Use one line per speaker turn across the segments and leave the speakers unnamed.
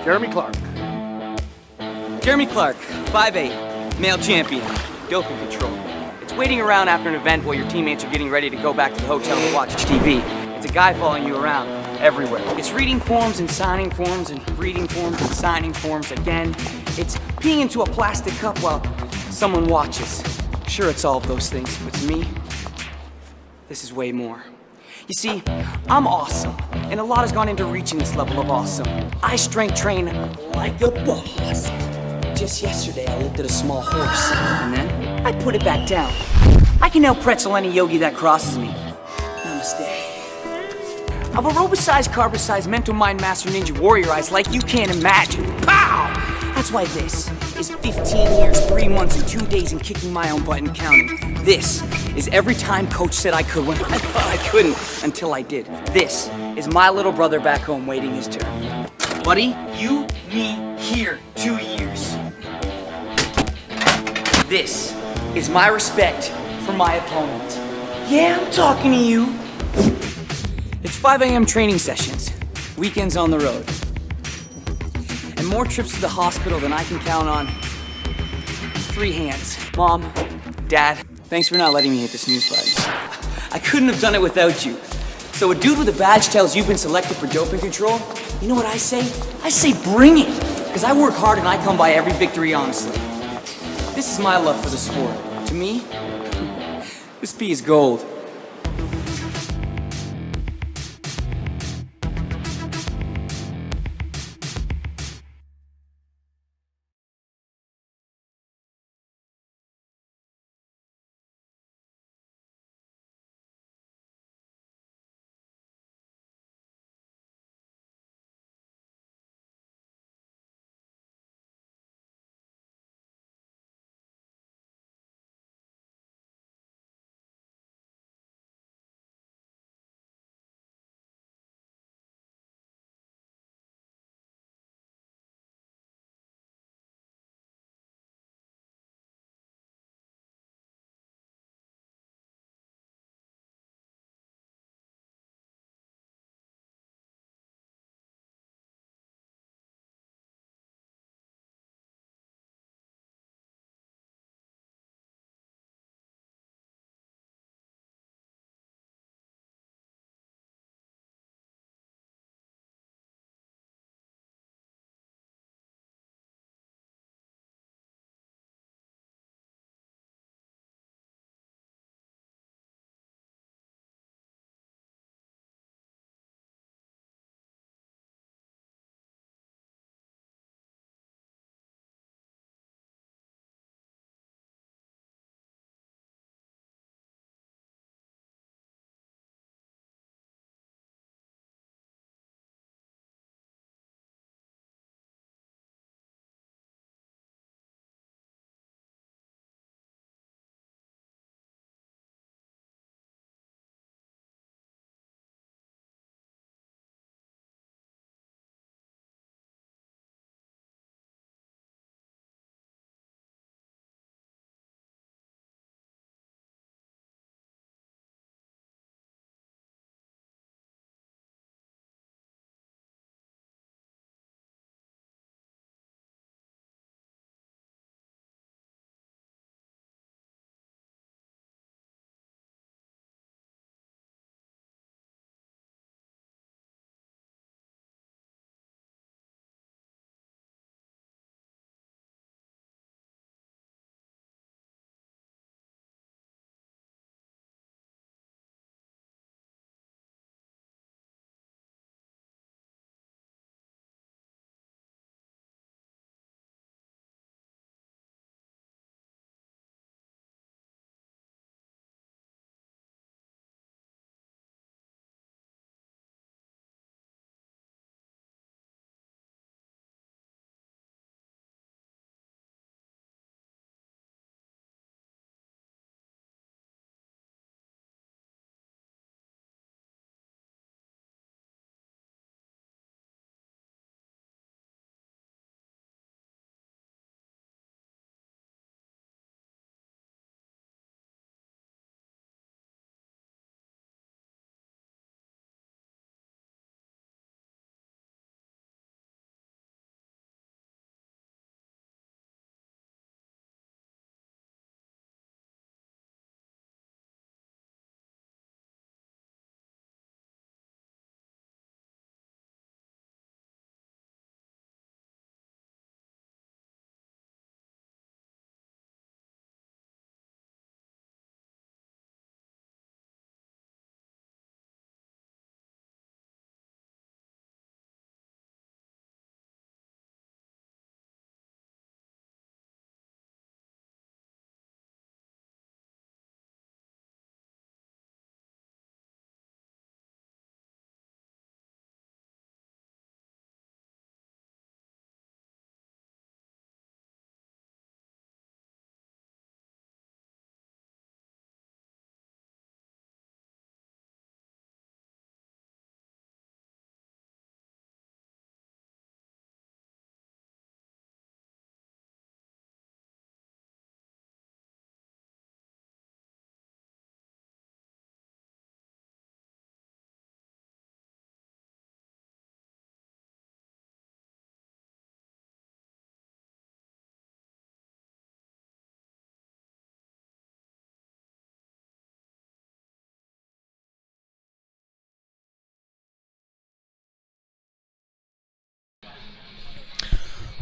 Jeremy Clark.
Jeremy Clark, 5'8", male champion, doping control. It's waiting around after an event while your teammates are getting ready to go back to the hotel to watch TV. It's a guy following you around everywhere. It's reading forms and signing forms and reading forms and signing forms again. It's peeing into a plastic cup while someone watches. Sure, it's all of those things, but to me, this is way more. You see, I'm awesome, and a lot has gone into reaching this level of awesome. I strength train like a boss. Just yesterday, I lifted a small horse, and then I put it back down. I can now pretzel any yogi that crosses me. Namaste. I've aerobicized, carbicized, mental mind master ninja warrior eyes like you can't imagine. Pow! That's why this is 15 years, 3 months, and 2 days and kicking my own butt and counting. This is every time coach said I could when I thought I couldn't until I did. This is my little brother back home waiting his turn. Buddy, you need here 2 years. This is my respect for my opponent. Yeah, I'm talking to you. It's 5 a.m. training sessions, weekends on the road, and more trips to the hospital than I can count on 3 hands. Mom, Dad, thanks for not letting me hit the snooze button. I couldn't have done it without you. So a dude with a badge tells you've been selected for doping control, you know what I say? I say bring it, because I work hard and I come by every victory honestly. This is my love for the sport. To me, this pee is gold.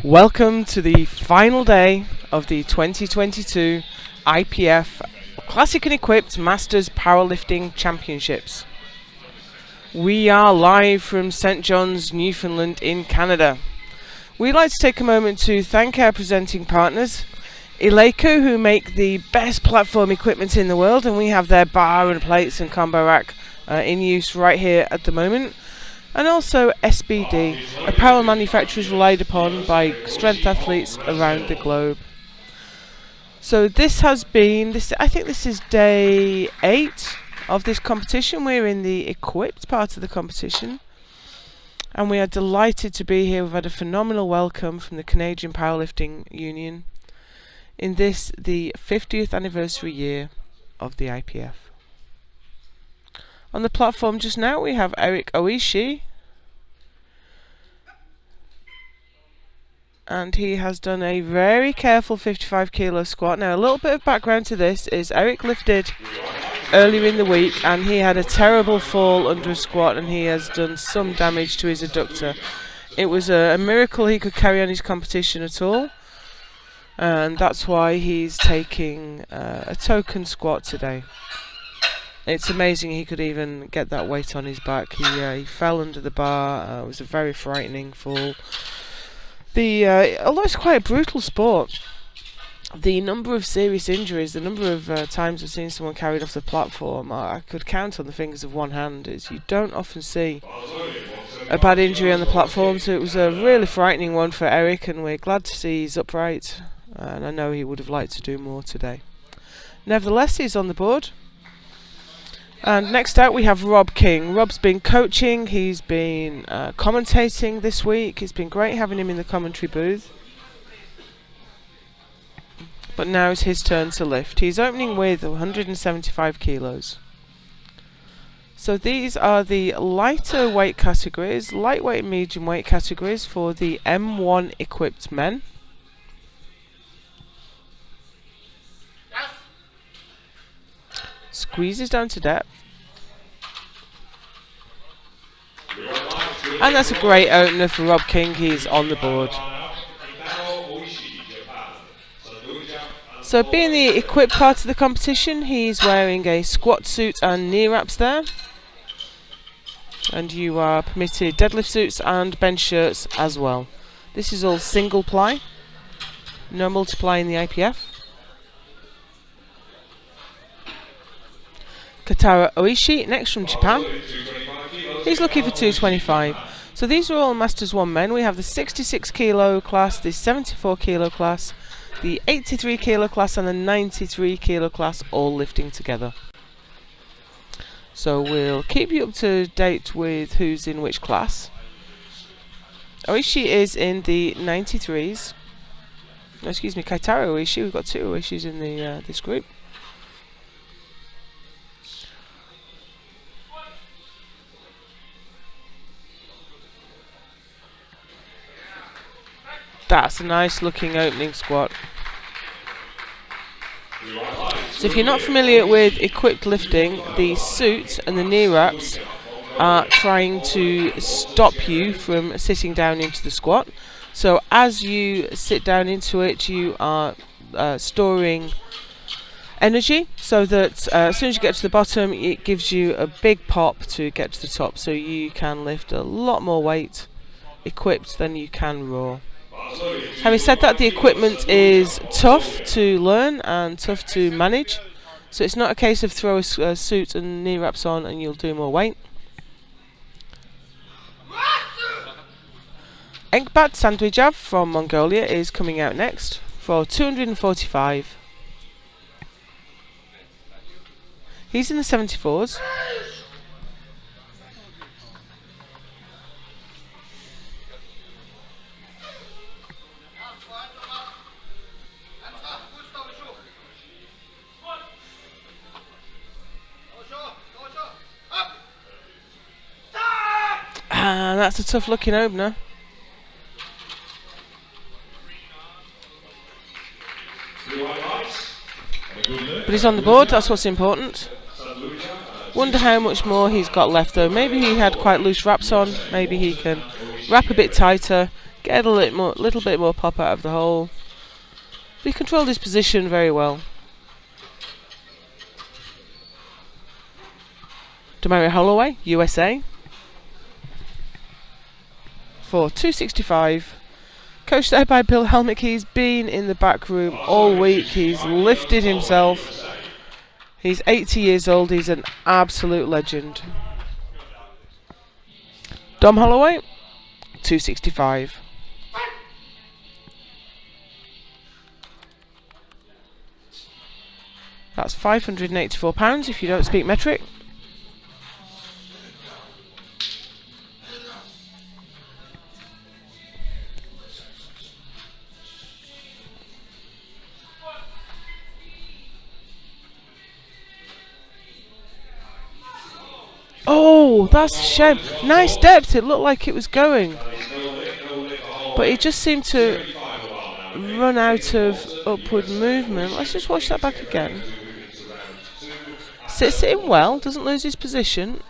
Welcome to the final day of the 2022 IPF Classic and Equipped Masters Powerlifting Championships. We are live from St. John's, Newfoundland in Canada. We'd like to take a moment to thank our presenting partners, Eleiko, who make the best platform equipment in the world, and we have their bar and plates and combo rack in use right here at the moment. And also SBD, apparel manufacturers relied upon by strength athletes around the globe. So this has been, I think this is day 8 of this competition. We're in the equipped part of the competition, and we are delighted to be here. We've had a phenomenal welcome from the Canadian Powerlifting Union in this, the 50th anniversary year of the IPF. On the platform just now we have Eric Oishi, and he has done a very careful 55 kilo squat. Now a little bit of background to this is Eric lifted earlier in the week and he had a terrible fall under a squat and he has done some damage to his adductor. It was a miracle he could carry on his competition at all, and that's why he's taking a token squat today. It's amazing he could even get that weight on his back. He fell under the bar. It was a very frightening fall. Although it's quite a brutal sport, the number of serious injuries, the number of times I've seen someone carried off the platform, I could count on the fingers of one hand. You don't often see a bad injury on the platform, so it was a really frightening one for Eric, and we're glad to see he's upright, and I know he would have liked to do more today. Nevertheless, he's on the board. And next out we have Rob King. Rob's been coaching, he's been commentating this week. It's been great having him in the commentary booth. But now it's his turn to lift. He's opening with 175 kilos. So these are the lighter weight categories, lightweight and medium weight categories for the M1 equipped men. Squeezes down to depth. And that's a great opener for Rob King. He's on the board. So being the equipped part of the competition, he's wearing a squat suit and knee wraps there. And you are permitted deadlift suits and bench shirts as well. This is all single ply, no multiply in the IPF. Katara Oishi, next from Japan. He's looking for 225. So these are all Masters 1 men. We have the 66 kilo class, the 74 kilo class, the 83 kilo class and the 93 kilo class all lifting together. So we'll keep you up to date with who's in which class. Oishi is in the 93s. No, excuse me, Kaitaro Oishi. We've got 2 Oishis in the this group. That's a nice looking opening squat. So if you're not familiar with equipped lifting, the suit and the knee wraps are trying to stop you from sitting down into the squat. So as you sit down into it, you are storing energy, so that as soon as you get to the bottom, it gives you a big pop to get to the top. So you can lift a lot more weight equipped than you can raw. Having said that, the equipment is tough to learn and tough to manage, so it's not a case of throw a suit and knee wraps on and you'll do more weight. Enkbat Sandwijav from Mongolia is coming out next for 245. He's in the 74s. That's a tough looking opener. But he's on the board, that's what's important. Wonder how much more he's got left though. Maybe he had quite loose wraps on. Maybe he can wrap a bit tighter, get a little bit more pop out of the hole. But he controlled his position very well. Demario Holloway, USA, for 265. Coached there by Bill Helmick. He's been in the back room all week. He's lifted himself. He's 80 years old. He's an absolute legend. Dom Holloway, 265. That's £584 if you don't speak metric. Oh, that's a shame. Nice depth. It looked like it was going, but it just seemed to run out of upward movement. Let's just watch that back again. Sits in well, doesn't lose his position,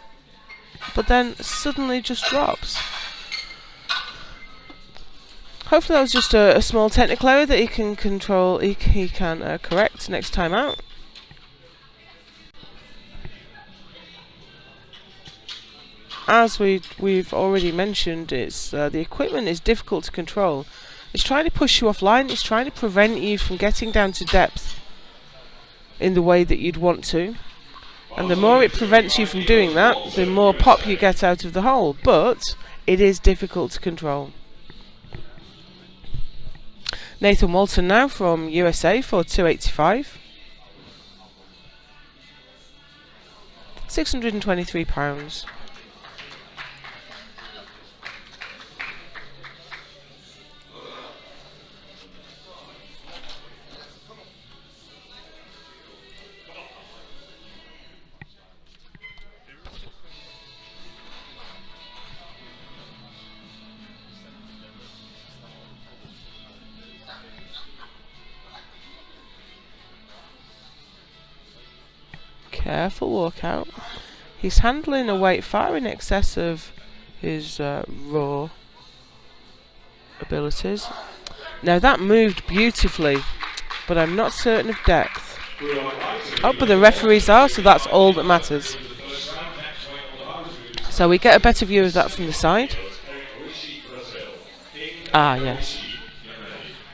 but then suddenly just drops. Hopefully that was just a small technical error that he can control. He can correct next time out. As we've already mentioned, it's the equipment is difficult to control. It's trying to push you offline. It's trying to prevent you from getting down to depth in the way that you'd want to. And the more it prevents you from doing that, the more pop you get out of the hole. But it is difficult to control. Nathan Walton now from USA for 285. £623. Careful walkout. He's handling a weight far in excess of his raw abilities. Now that moved beautifully, but I'm not certain of depth. Oh, but the referees are, so that's all that matters. So we get a better view of that from the side. Ah, yes.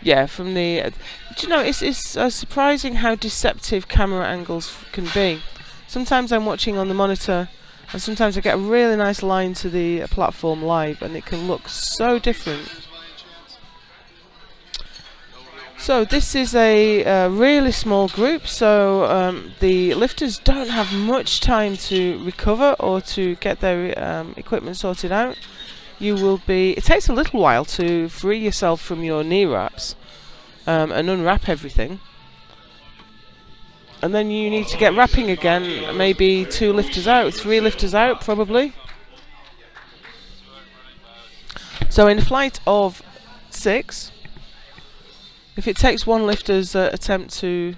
Yeah, from the... do you know, it's surprising how deceptive camera angles can be. Sometimes I'm watching on the monitor, and sometimes I get a really nice line to the platform live, and it can look so different. So this is a really small group, so the lifters don't have much time to recover or to get their equipment sorted out. You will be... it takes a little while to free yourself from your knee wraps and unwrap everything. And then you need to get wrapping again, maybe 2 lifters out, 3 lifters out probably. So in a flight of 6, if it takes 1 lifter's attempt to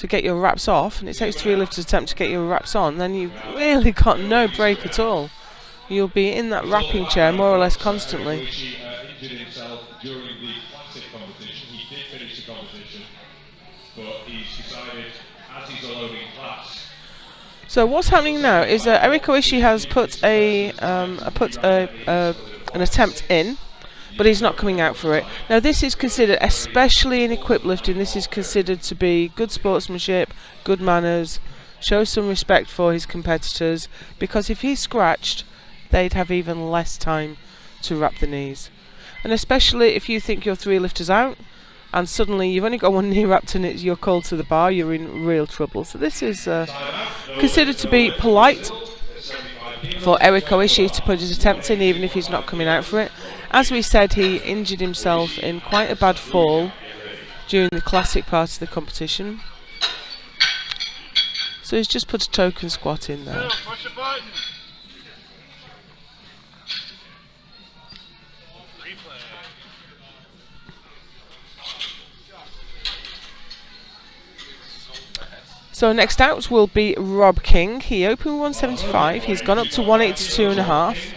get your wraps off, and it takes 3 lifters' attempt to get your wraps on, then you've really got no break at all. You'll be in that wrapping chair more or less constantly. So what's happening now is that Eric Oishi has put an attempt in, but he's not coming out for it. Now this is considered, especially in equipped lifting, this is considered to be good sportsmanship, good manners, show some respect for his competitors, because if he's scratched, they'd have even less time to wrap the knees. And especially if you think you're 3 lifters out, and suddenly you've only got 1 knee wrapped and you're called to the bar, you're in real trouble. So this is considered to be polite for Eric Oishi to put his attempt in, even if he's not coming out for it. As we said, he injured himself in quite a bad fall during the classic part of the competition. So he's just put a token squat in there. So next out will be Rob King. He opened 175. He's gone up to 182.5.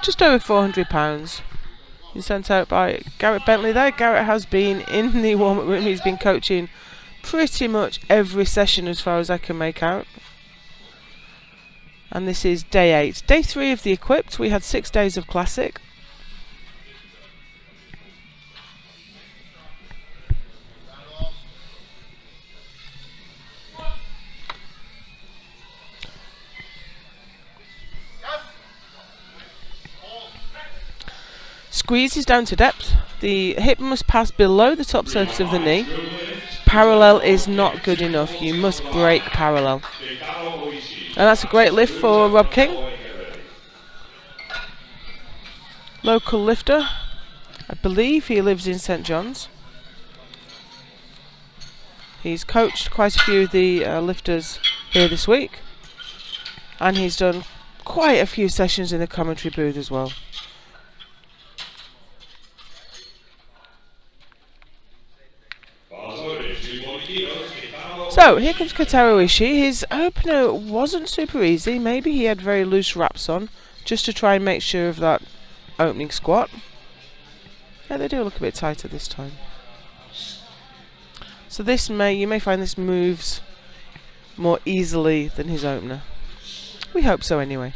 Just over 400 pounds. He's sent out by Garrett Bentley there. Garrett has been in the warm-up room. He's been coaching pretty much every session as far as I can make out. And this is day 8. Day 3 of the equipped. We had 6 days of classic. Squeeze is down to depth. The hip must pass below the top surface of the knee. Parallel is not good enough. You must break parallel. And that's a great lift for Rob King. Local lifter. I believe he lives in St John's. He's coached quite a few of the lifters here this week. And he's done quite a few sessions in the commentary booth as well. So here comes Kotaro Ishii. His opener wasn't super easy. Maybe he had very loose wraps on just to try and make sure of that opening squat. Yeah, they do look a bit tighter this time. So this you may find this moves more easily than his opener. We hope so anyway.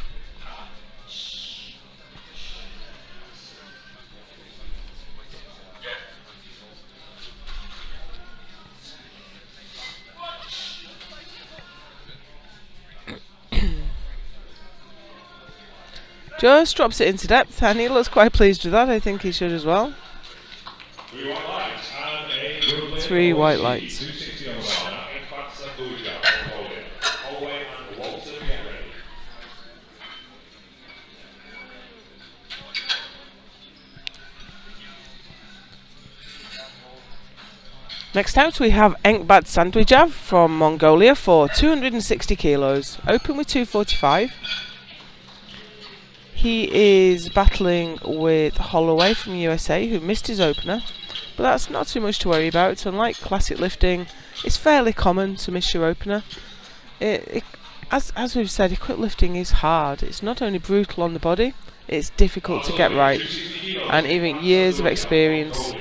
Just drops it into depth, and he looks quite pleased with that. I think he should as well. 3 white lights. Next out we have Enkbat Sandwijav from Mongolia for 260 kilos. Open with 245. He is battling with Holloway from USA, who missed his opener, but that's not too much to worry about. Unlike classic lifting, it's fairly common to miss your opener. As we've said, equip lifting is hard. It's not only brutal on the body, it's difficult to get right, and even years of experience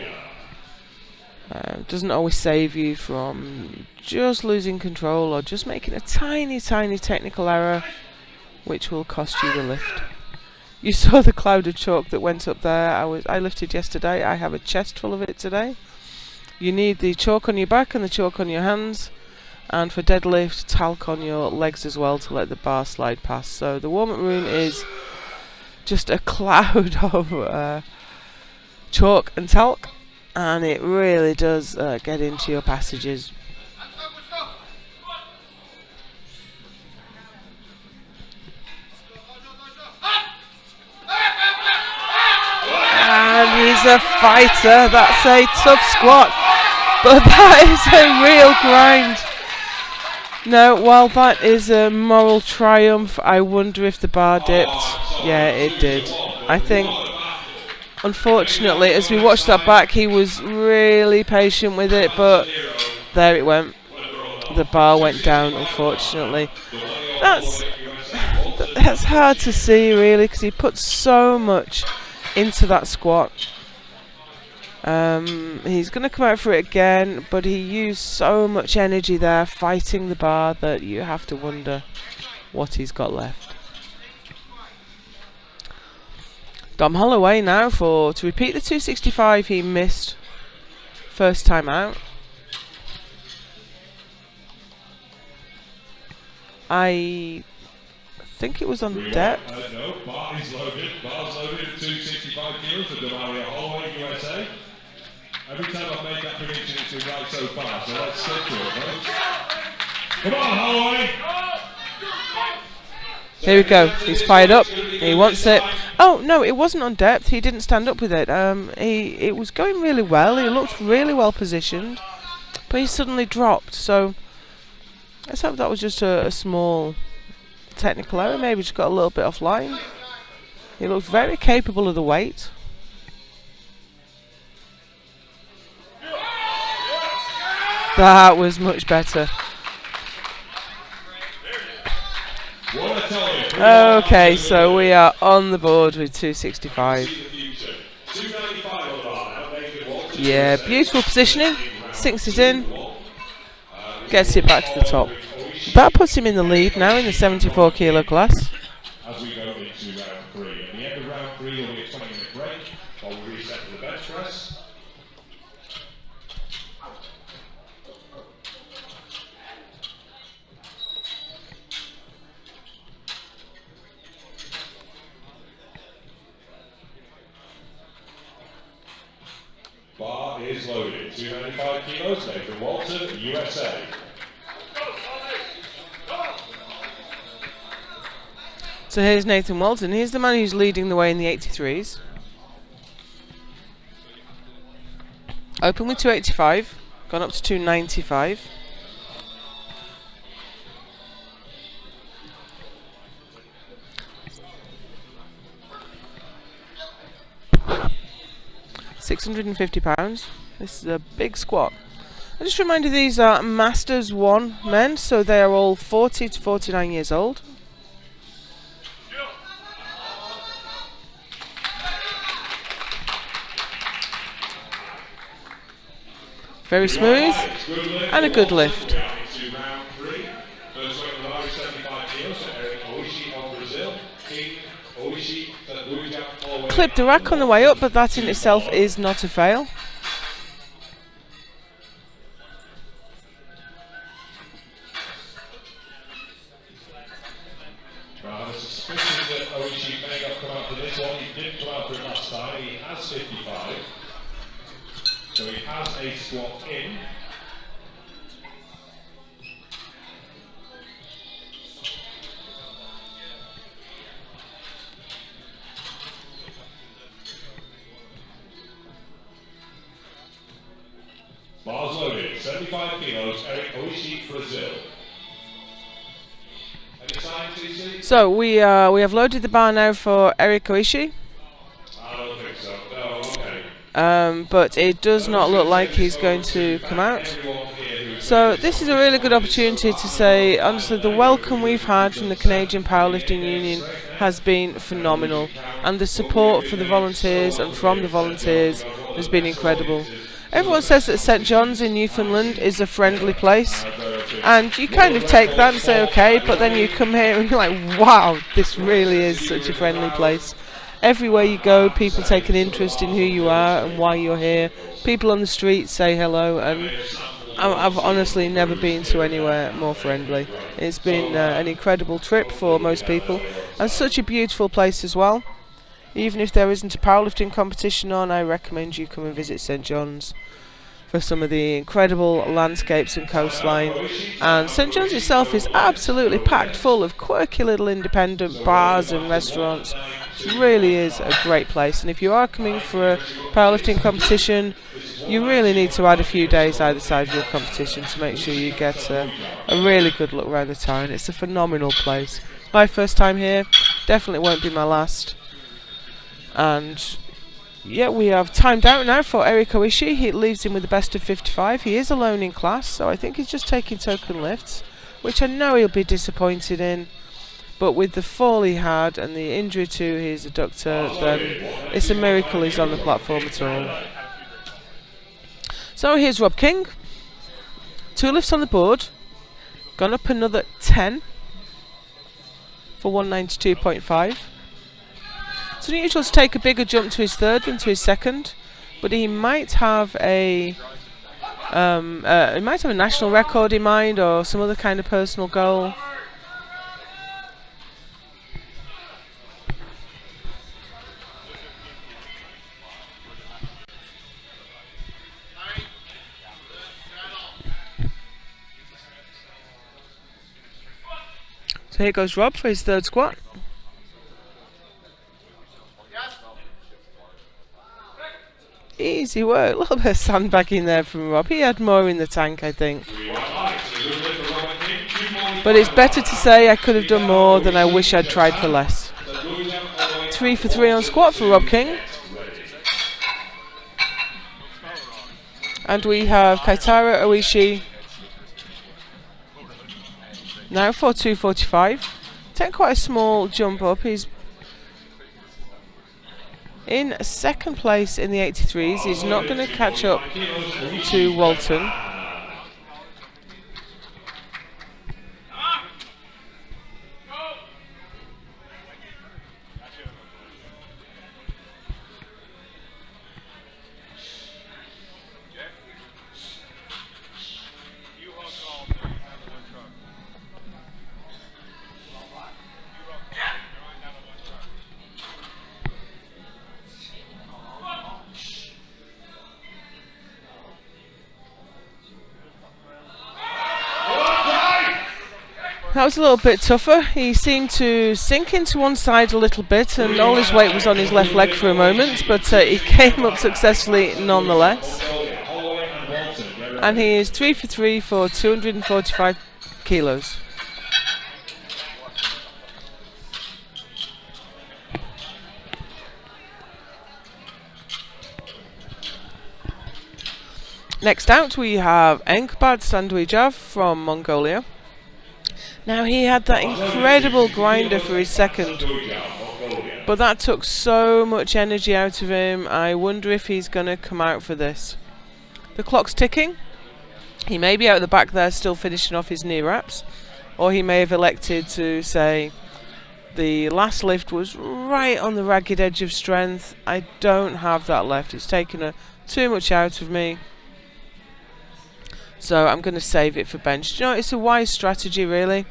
doesn't always save you from just losing control or just making a tiny technical error which will cost you the lift. You saw the cloud of chalk that went up there. I lifted yesterday. I have a chest full of it today. You need the chalk on your back and the chalk on your hands, and for deadlift, talc on your legs as well to let the bar slide past. So the warm-up room is just a cloud of chalk and talc, and it really does get into your passages. And he's a fighter. That's a tough squat, but that is a real grind. Now, while that is a moral triumph, I wonder if the bar dipped. Yeah, it did. I think, unfortunately, as we watched that back, he was really patient with it, but there it went. The bar went down, unfortunately. That's hard to see, really, because he put so much into that squat. He's going to come out for it again, but he used so much energy there fighting the bar that you have to wonder what he's got left. Dom Holloway now to repeat the 265 he missed first time out. I think it was on depth.
No, bar is loaded. Bar's loaded at 265 kilos for Demaria Holloway, USA. Every time I've made that prediction, it's been right so far, so let's stick to it, right? Come on, Holloway!
Here we go. He's fired up. He wants it. Oh, no, it wasn't on depth. He didn't stand up with it. It was going really well. He looked really well positioned, but he suddenly dropped. So let's hope that was just a small technical error. Maybe just got a little bit offline. He looked very capable of the weight. That was much better. Okay, so we are on the board with 265. Yeah, beautiful positioning. Sinks it in. Gets it back to the top. That puts him in the lead now in the 74 kilo class.
As we go into round 3. At the end of round 3, there will be a 20-minute break while we reset for the bench press. Bar is loaded. 295 kilos, Nathan Walton, USA.
So here's Nathan Walton. He's the man who's leading the way in the 83s. Open with 285, gone up to 295. £650. This is a big squat. I just remind you these are Masters 1 men, so they are all 40 to 49 years old. Very smooth and a good lift. Clipped the rack on the way up, but that in itself is not a fail.
I have a suspicion that Oishi may have come out for this one. He didn't come out for it last time. He has 55. So he has a squat in. Bars loaded, 75 kilos, Eric Oishi, Brazil. Any sign, TC?
So we have loaded the bar now for Eric Oishi.
I don't think so. No, okay.
But it does not look like he's going to come out. So this is a really good opportunity to say, honestly, the welcome we've had from the Canadian Powerlifting Union has been phenomenal, and the support for the volunteers and from the volunteers has been incredible. Everyone says that St John's in Newfoundland is a friendly place, and you kind of take that and say okay, but then you come here and you're like, wow, this really is such a friendly place. Everywhere you go, people take an interest in who you are and why you're here. People on the street say hello, and I've honestly never been to anywhere more friendly. It's been an incredible trip for most people, and such a beautiful place as well. Even if there isn't a powerlifting competition on, I recommend you come and visit St John's for some of the incredible landscapes and coastline. And St John's itself is absolutely packed full of quirky little independent bars and restaurants. It really is a great place, and if you are coming for a powerlifting competition, you really need to add a few days either side of your competition to make sure you get a really good look around the town. It's a phenomenal place. My first time here, definitely won't be my last. And yeah, we have timed out now for Eric Oishi. He leaves him with the best of 55. He is alone in class, so I think he's just taking token lifts, which I know he'll be disappointed in. But with the fall he had and the injury to his adductor, then it's a miracle he's on the platform at all. So here's Rob King. 2 lifts on the board. Gone up another 10 for 192.5. It's unusual to take a bigger jump to his third than to his second, but he might have a national record in mind or some other kind of personal goal. So here goes Rob for his third squat. Easy work, a little bit of sandbagging there from Rob. He had more in the tank, I think. But it's better to say I could have done more than I wish I'd tried for less. 3 for 3 on squat for Rob King. And we have Kaitara Oishi Now for 245. Take quite a small jump up. He's in second place in the 83s. He's not going to catch up to Walton. That was a little bit tougher. He seemed to sink into one side a little bit, and all his weight was on his left leg for a moment, but he came up successfully nonetheless. And he is 3 for 3 for 245 kilos. Next out we have Enkbad Sandwijov from Mongolia. Now he had that incredible grinder for his second, but that took so much energy out of him. I wonder if he's going to come out for this. The clock's ticking. He may be out the back there still finishing off his knee wraps, or he may have elected to say the last lift was right on the ragged edge of strength. I don't have that left. It's taken too much out of me. So I'm going to save it for bench. You know, it's a wise strategy really.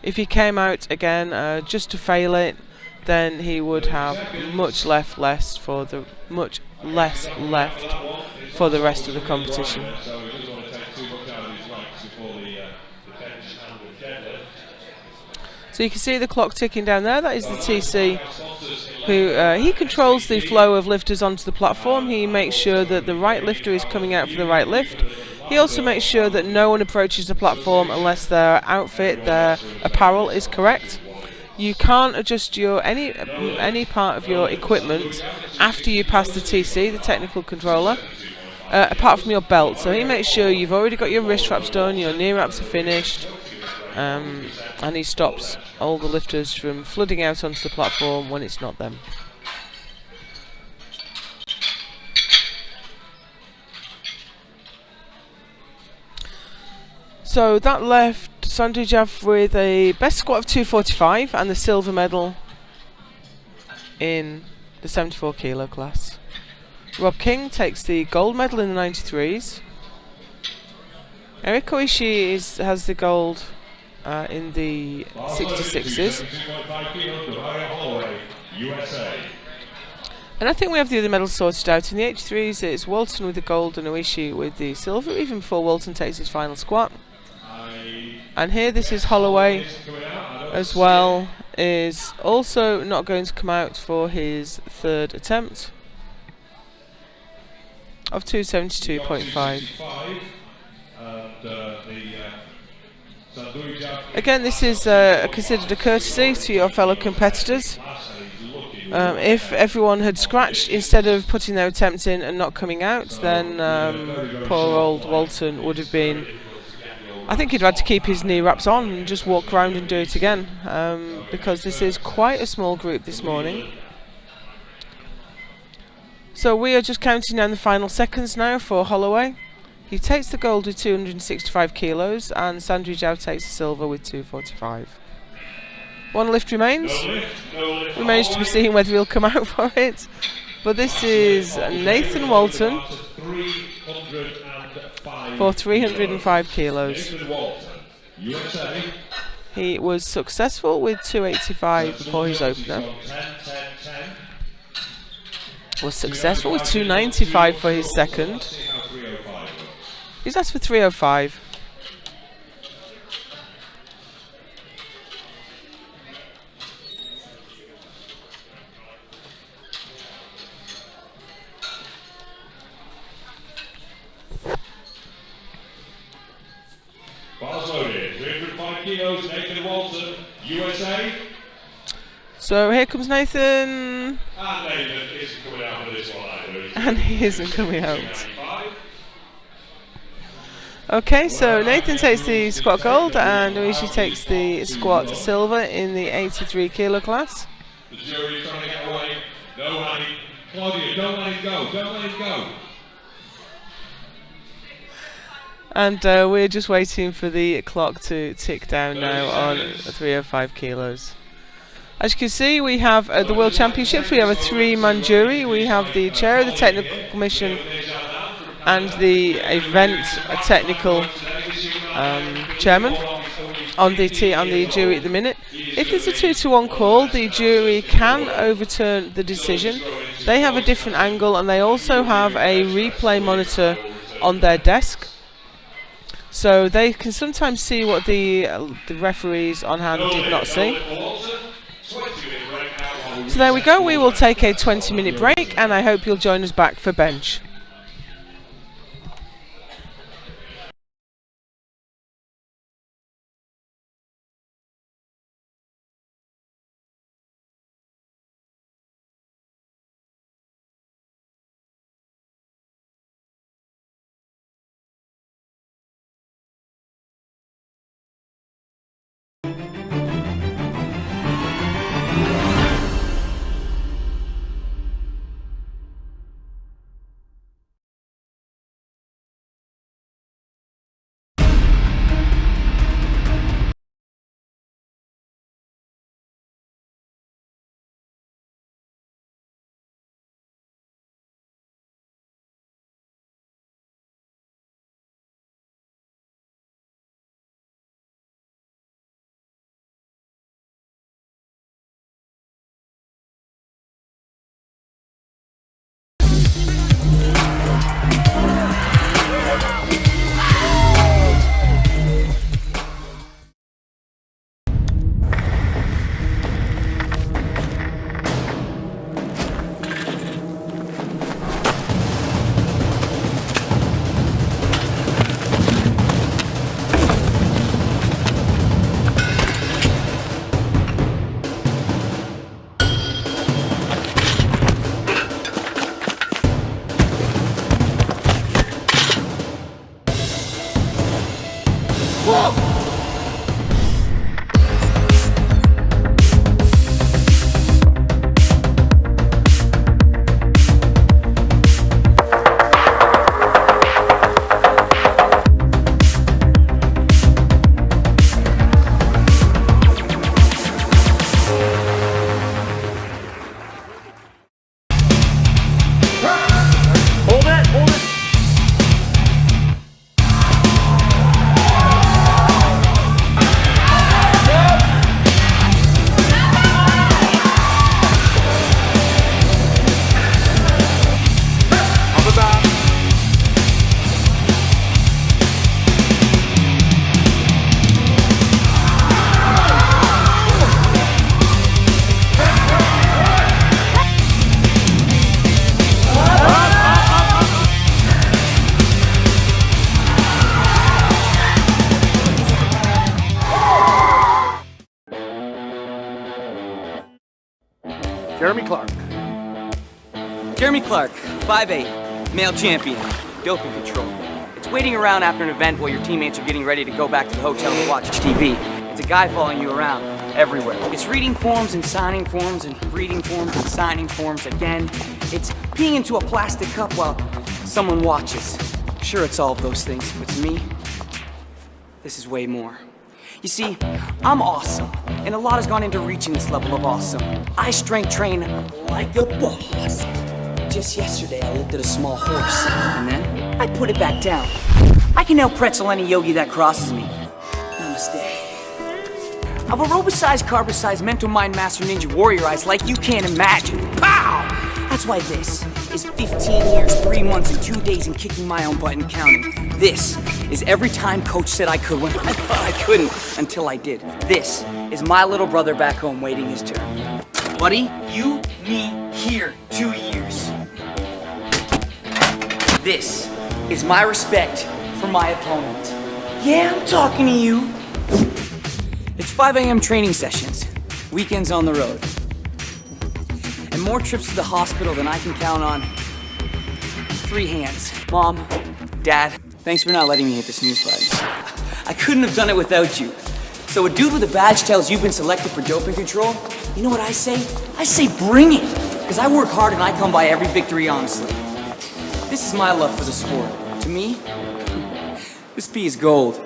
If he came out again just to fail it, then he would have much less for the rest of the competition. So you can see the clock ticking down there. That is the TC who he controls the flow of lifters onto the platform. He makes sure that the right lifter is coming out for the right lift. He also makes sure that no one approaches the platform unless their outfit, their apparel is correct. You can't adjust your any part of your equipment after you pass the TC, the technical controller, apart from your belt. So he makes sure you've already got your wrist wraps done, your knee wraps are finished, and he stops all the lifters from flooding out onto the platform when it's not them. So that left Sandwijov with a best squat of 245 and the silver medal in the 74 kilo class. Rob King takes the gold medal in the 93s. Eric Oishi has the gold in the 66s. And I think we have the other medals sorted out. In the 83s it's Walton with the gold and Oishi with the silver, even before Walton takes his final squat. And here this is Holloway as well, is also not going to come out for his third attempt of 272.5. Again, this is considered a courtesy to your fellow competitors. If everyone had scratched instead of putting their attempts in and not coming out, then poor old Walton would have been, I think he'd had to keep his knee wraps on and just walk around and do it again, because this is quite a small group this morning. So we are just counting down the final seconds now for Holloway. He takes the gold with 265 kilos and Sandwijov takes the silver with 245. One lift remains. Remains to be seen whether he'll come out for it. But this is Nathan Walton for 305 kilos. He was successful with 285 for his opener. Was successful with 295 for his second. He's asked for 305.
Bars loaded, 305 kilos, Nathan Walton, USA.
So here comes Nathan.
And Nathan isn't coming out for this one either.
And he isn't coming out. Okay, so Nathan takes the squat gold and Luigi takes the squat silver in the 83 kilo class.
The jury's trying to get away. No, honey. Claudia, don't let him go. Don't let him go.
And we're just waiting for the clock to tick down now on 305 kilos. As you can see, we have the World Championships. We have a 3-man jury. We have the chair of the technical commission and the event technical chairman on the jury at the minute. If there's a 2-to-1 call, the jury can overturn the decision. They have a different angle, and they also have a replay monitor on their desk, so they can sometimes see what the referees on hand did not see. So there we go. We will take a 20-minute break, and I hope you'll join us back for bench.
Jeremy Clark, 5'8", male champion, doping control. It's waiting around after an event while your teammates are getting ready to go back to the hotel to watch TV. It's a guy following you around everywhere. It's reading forms and signing forms and reading forms and signing forms again. It's peeing into a plastic cup while someone watches. Sure, it's all of those things, but to me, this is way more. You see, I'm awesome, and a lot has gone into reaching this level of awesome. I strength train like a boss. Just yesterday, I lifted a small horse, and then I put it back down. I can out-pretzel any yogi that crosses me. Namaste. I've aerobicized, carbicized, mental mind master ninja warriorized like you can't imagine. Pow! That's why this is 15 years, 3 months, and 2 days in kicking my own butt and counting. This is every time coach said I could when I thought I couldn't until I did. This is my little brother back home waiting his turn. Buddy, you, me, here, 2 years. This is my respect for my opponent. Yeah, I'm talking to you. It's 5 a.m. training sessions, weekends on the road, and more trips to the hospital than I can count on 3 hands. Mom, Dad, Thanks for not letting me hit the snooze button. I couldn't have done it without you. So a dude with a badge tells you've been selected for doping control? You know what I say? I say bring it! Because I work hard and I come by every victory honestly. This is my love for the sport. To me, this pee is gold.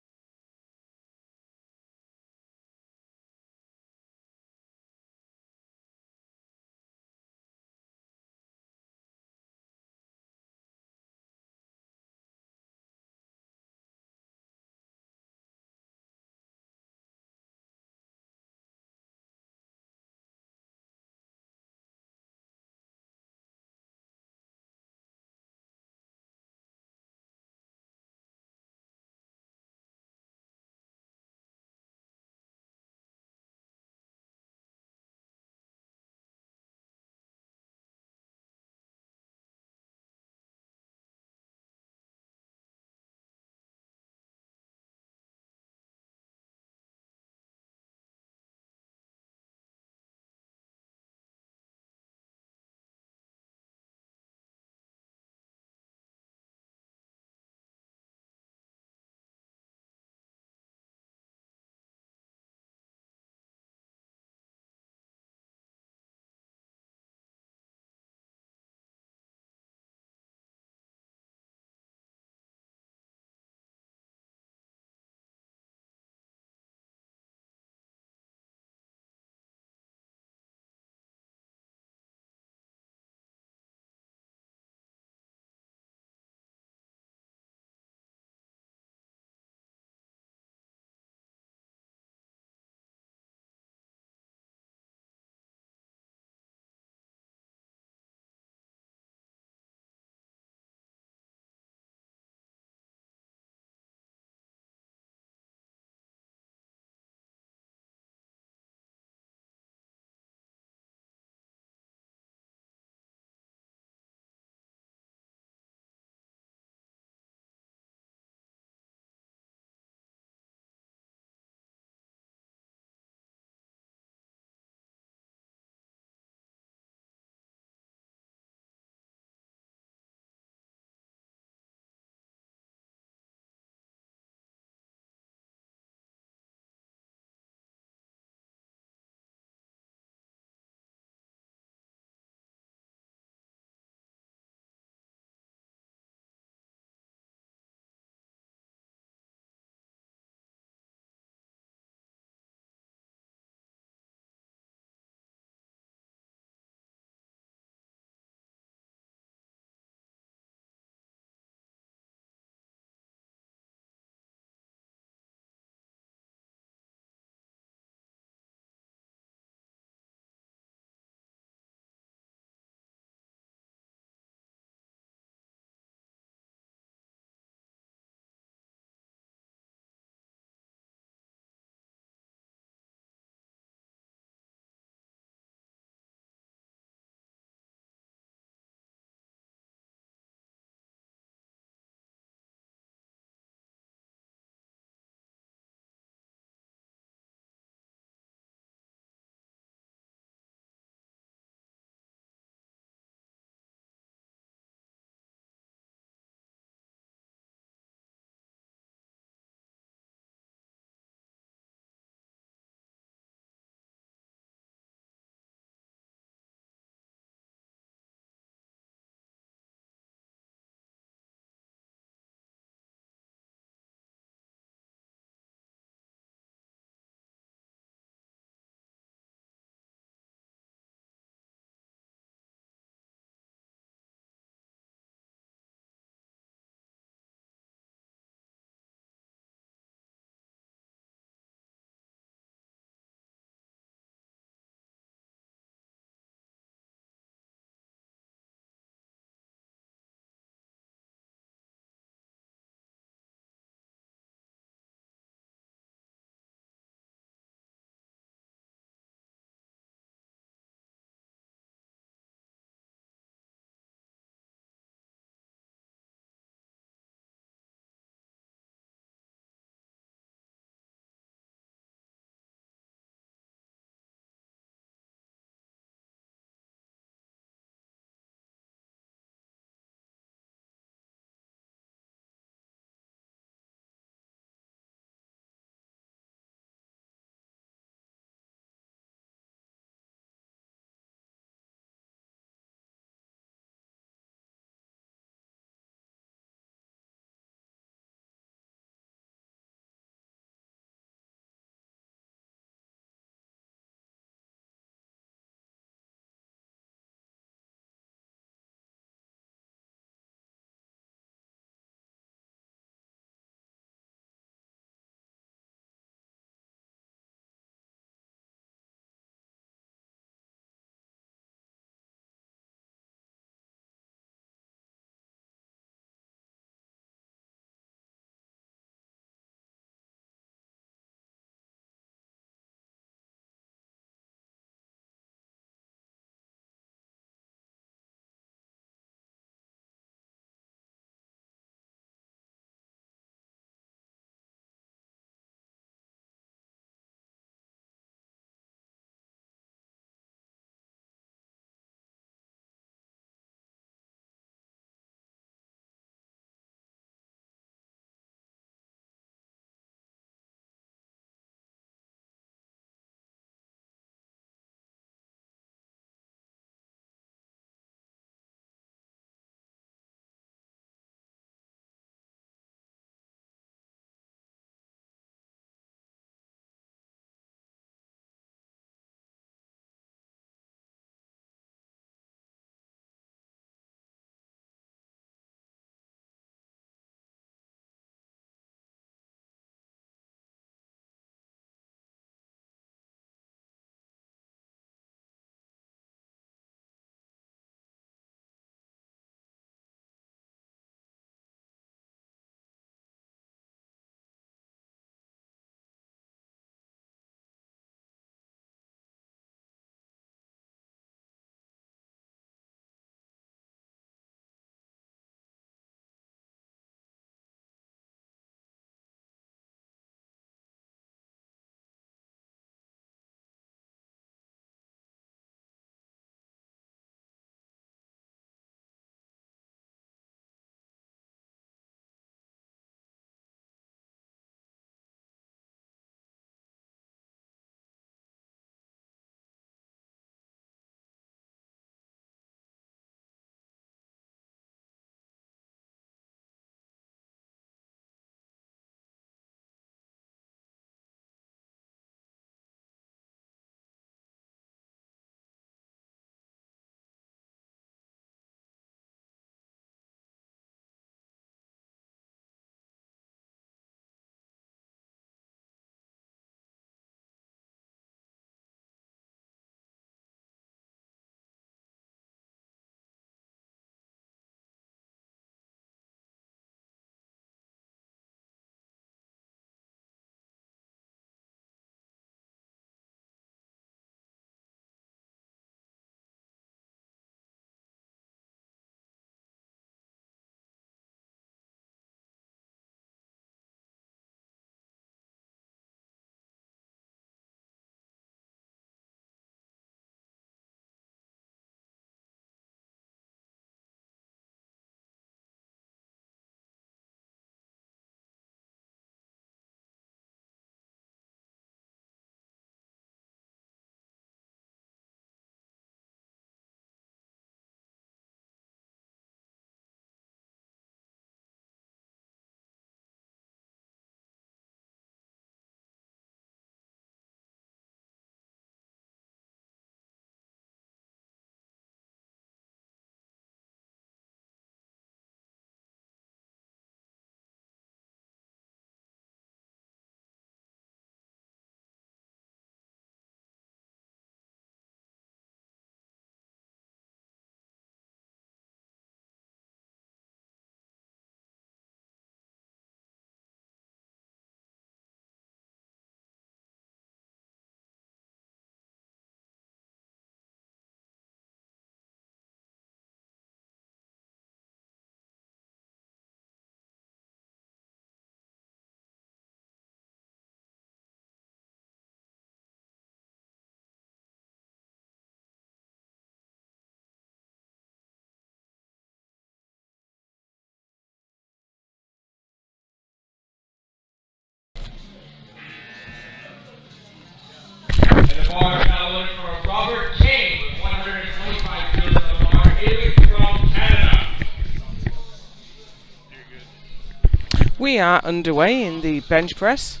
We are underway in the bench press.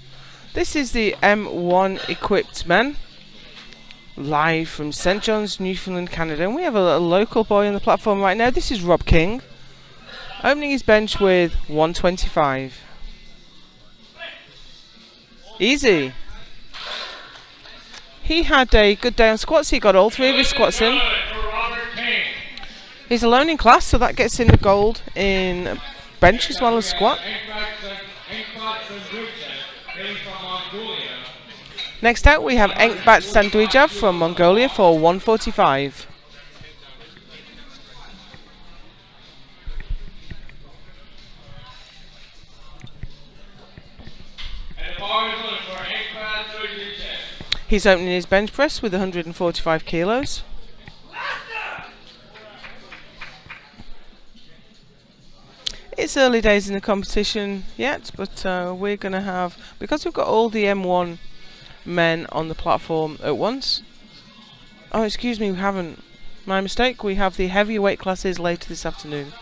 This is the M1 equipped men, live from St John's, Newfoundland, Canada. And we have a local boy on the platform right now. This is Rob King, opening his bench with 125. Easy. He had a good day on squats. He got all 3 of his squats in. He's alone in class, so that gets him the gold in bench as well as squat. Next out we have Enkbat Sandwijav from Mongolia for 145. He's opening his bench press with 145 kilos. It's early days in the competition yet, but we're going to have, because we've got all the M1 men on the platform at once. Oh, excuse me, we haven't. My mistake. We have the heavyweight classes later this afternoon.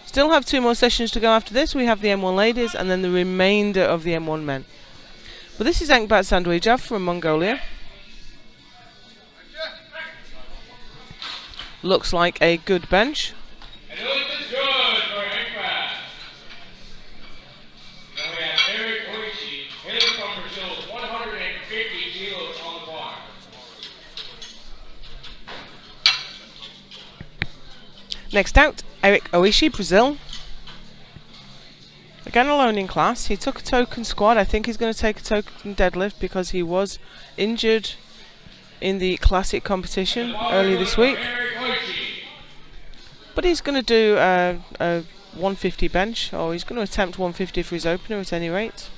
Still have 2 more sessions to go after this. We have the M1 ladies and then the remainder of the M1 men. But this is Enkbat Sandwijav from Mongolia. Looks like a good bench. Next out, Eric Oishi, Brazil. Again alone in class. He took a token squat. I think he's going to take a token deadlift because he was injured in the classic competition earlier this week. But he's going to do a 150 bench, or he's going to attempt 150 for his opener at any rate.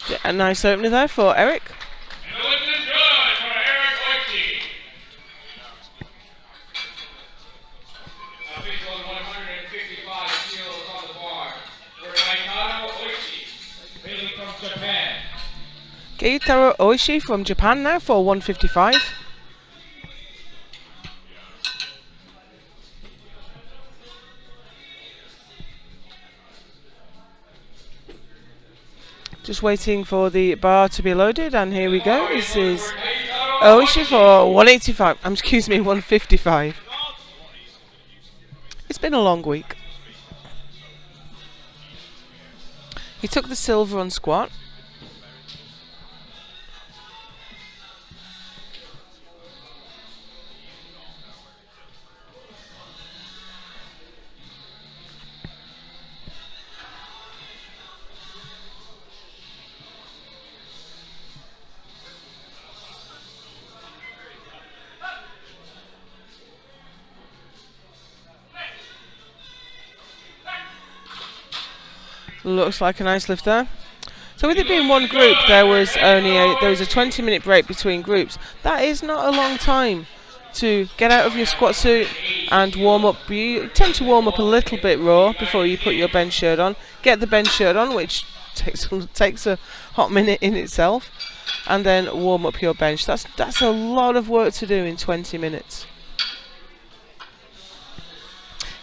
Yeah, a nice opener there for Eric.
And the lift is good for Eric Oishi. Big one, 155 kilos on the bar for Keitaro Oishi, hailing from Japan.
Keitaro Oishi from Japan now for 155. Just waiting for the bar to be loaded, and here we go. This is Oishi for 185. Excuse me, 155. It's been a long week. He took the silver on squat. Looks like a nice lift there. So with it being one group, there was a 20-minute break between groups. That is not a long time to get out of your squat suit and warm up. You tend to warm up a little bit raw before you put your bench shirt on. Get the bench shirt on, which takes a hot minute in itself, and then warm up your bench. That's a lot of work to do in 20 minutes.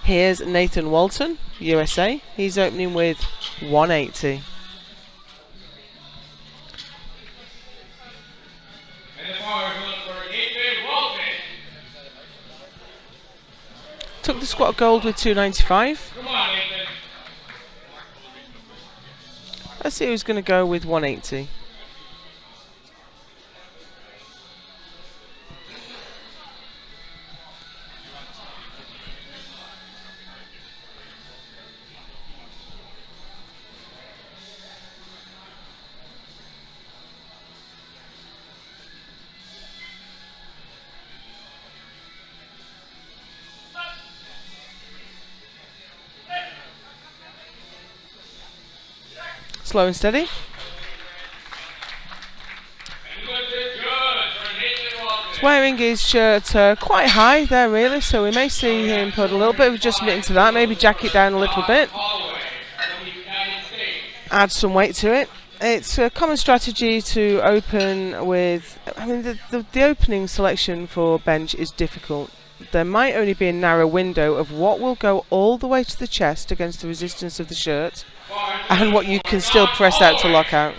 Here's Nathan Walton, USA. He's opening with 180.
And the bar is going for Nathan Walton.
Took the squat gold with 295.
Come on, Nathan.
Let's see who's going to go with 180. slow and steady. He's wearing his shirt quite high there really, so we may see him put a little bit of adjustment into that, maybe jack it down a little bit, add some weight to it. It's a common strategy to open with, I mean the opening selection for bench is difficult. There might only be a narrow window of what will go all the way to the chest against the resistance of the shirt and what you can still press out to lock out.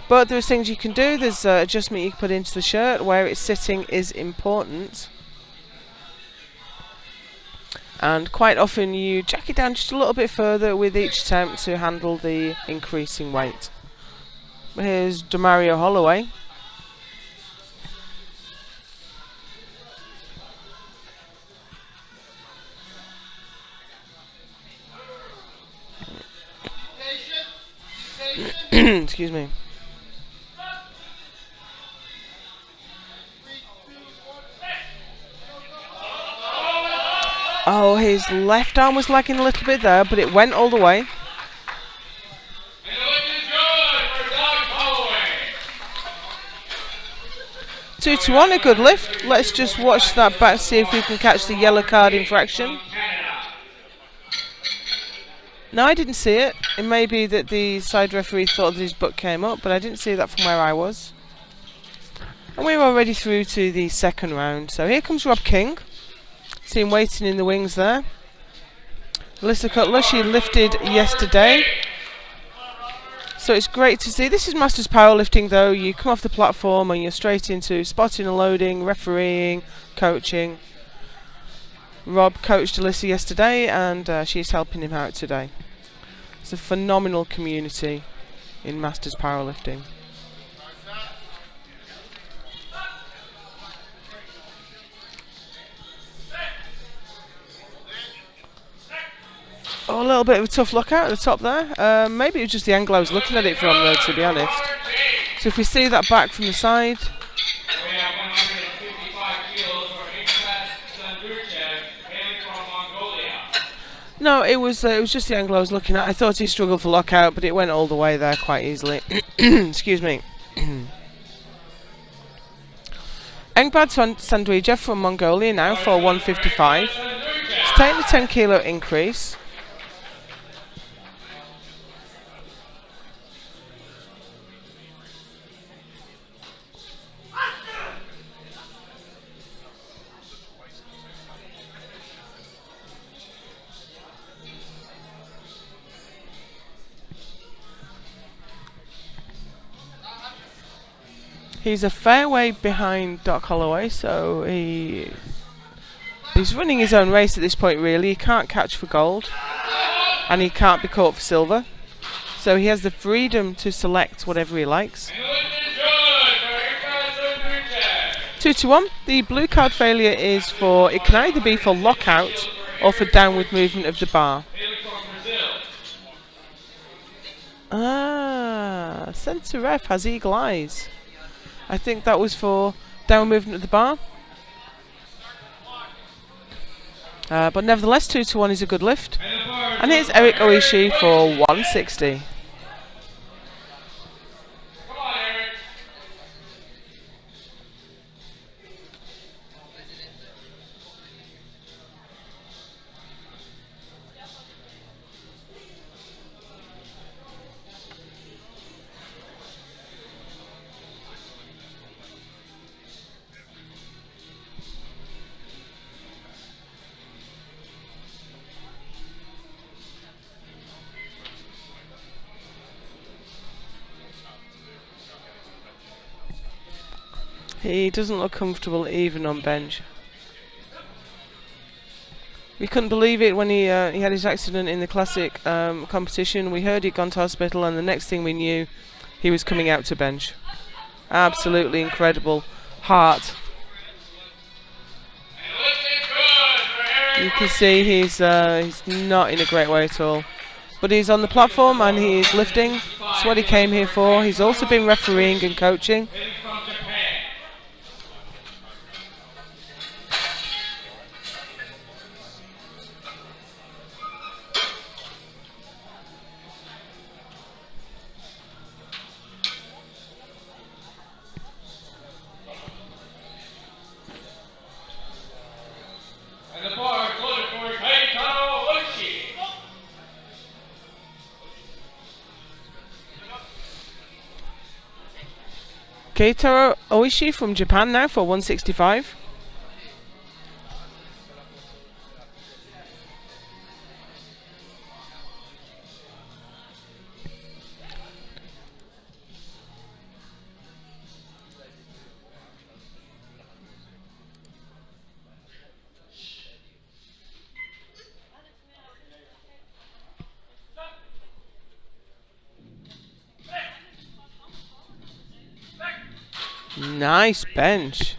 But there's things you can do, there's adjustment you can put into the shirt, where it's sitting is important. And quite often you jack it down just a little bit further with each attempt to handle the increasing weight. Here's Demario Holloway. Excuse me. Oh, his left arm was lagging a little bit there, but it went all the way. Two to one, a good lift. Let's just watch that back, see if we can catch the yellow card infraction. No, I didn't see it. It may be that the side referee thought that his butt came up, but I didn't see that from where I was. And we're already through to the second round. So here comes Rob King. See him waiting in the wings there. Alyssa Cutler, she lifted yesterday. So it's great to see. This is Masters Powerlifting though. You come off the platform and you're straight into spotting and loading, refereeing, coaching. Rob coached Alyssa yesterday and she's helping him out today. It's a phenomenal community in Masters Powerlifting. Oh, a little bit of a tough look out at the top there. Maybe it was just the angle I was looking at it from though, to be honest. So if we see that back from the side. No, it was just the angle I was looking at. I thought he struggled for lockout, but it went all the way there quite easily. Excuse me. Engbad Sandwija from Mongolia now for 155. He's taking a 10 kilo increase. He's a fair way behind Doc Holloway, so he's running his own race at this point really. He can't catch for gold and he can't be caught for silver, so he has the freedom to select whatever he likes. 2 to 1. The blue card failure is for, it can either be for lockout or for downward movement of the bar. Ah, centre ref has eagle eyes. I think that was for downward movement of the bar. But nevertheless, 2 to 1 is a good lift. And here's Eric Oishi for 160. He doesn't look comfortable even on bench. We couldn't believe it when he had his accident in the classic competition. We heard he'd gone to hospital and the next thing we knew he was coming out to bench. Absolutely incredible heart. You can see he's not in a great way at all. But he's on the platform and he's lifting. That's what he came here for. He's also been refereeing and coaching. Keitaro Oishi from Japan now for 165. Nice bench.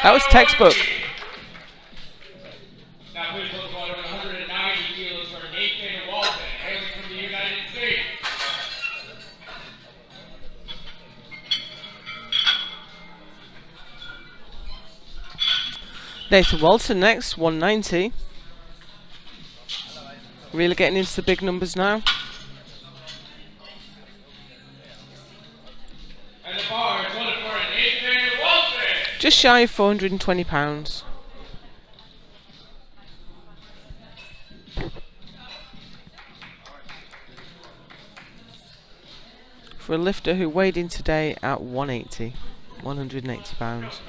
That was textbook.
Now please look forward to 190 kilos for Nathan Walton, hailing from the United States.
Nathan Walton next, 190. Really getting into the big numbers now.
And the bar is loaded for Nathan Walton.
Just shy of 420 pounds. For a lifter who weighed in today at 180 pounds.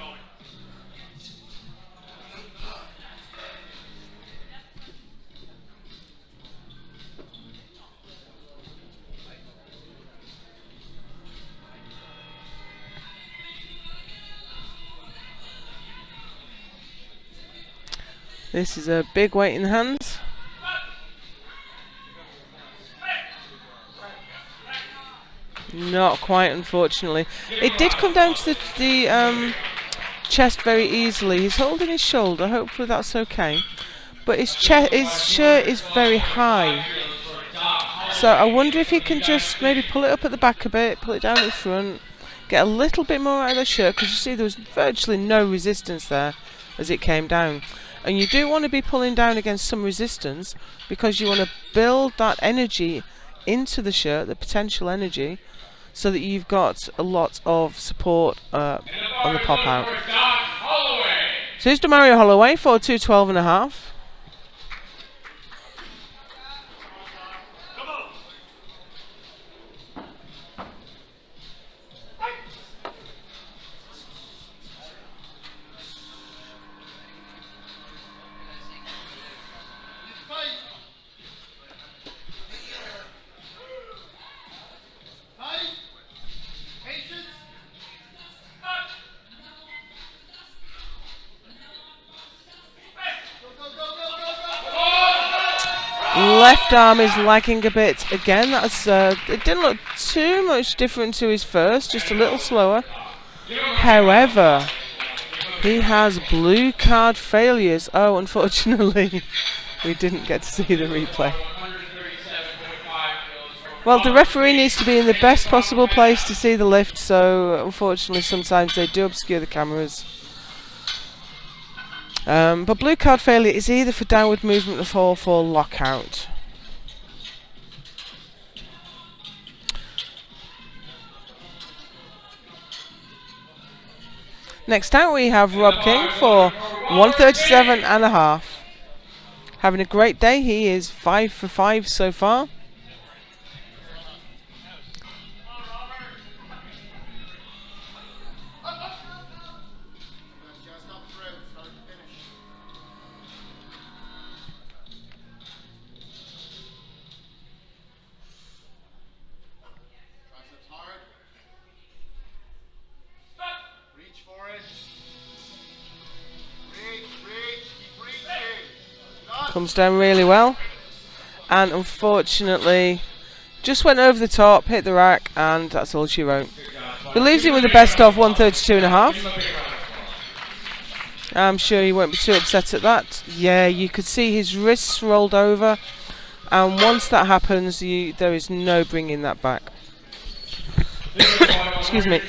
This is a big weight in the hands. Not quite, unfortunately. It did come down to the chest very easily. He's holding his shoulder. Hopefully that's okay. But his shirt is very high. So I wonder if he can just maybe pull it up at the back a bit, pull it down at the front, get a little bit more out of the shirt, because you see there was virtually no resistance there as it came down. And you do want to be pulling down against some resistance, because you want to build that energy into the shirt, the potential energy, so that you've got a lot of support on the pop out. So here's Demario Holloway for 212.5. Left arm is lagging a bit again. That's it didn't look too much different to his first, just a little slower. However, he has blue card failures. Oh, unfortunately, we didn't get to see the replay. Well, the referee needs to be in the best possible place to see the lift, so unfortunately sometimes they do obscure the cameras. But blue card failure is either for downward movement or for lockout. Next out we have Rob King for 137.5. Having a great day. He is 5 for 5 so far. Comes down really well, and unfortunately just went over the top, hit the rack, and that's all she wrote. But leaves him with the best of 132.5. I'm sure he won't be too upset at that. Yeah, you could see his wrists rolled over, and once that happens, there is no bringing that back. Excuse me.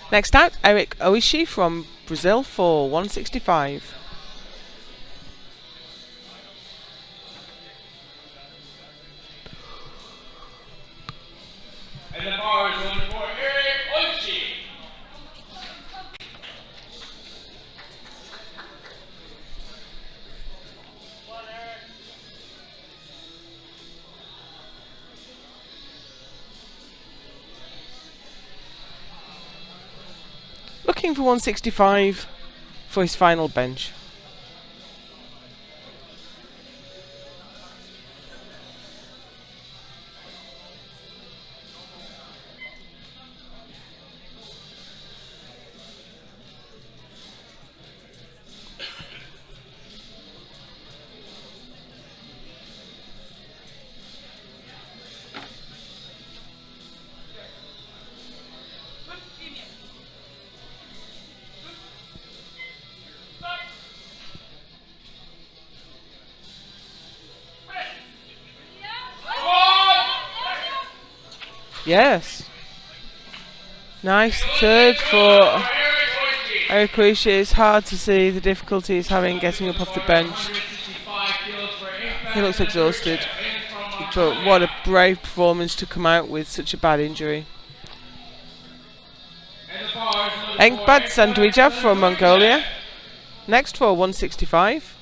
Next out, Eric Oishi from Brazil for 165.
And the bar is one for Eric Oishi.
looking for 165 for his final bench. Yes. Nice third for Eric Oishi. It's hard to see the difficulty he's having getting up off the bench. He looks exhausted. But what a brave performance to come out with such a bad injury. Engbad Sandwija from Mongolia. Next for 165.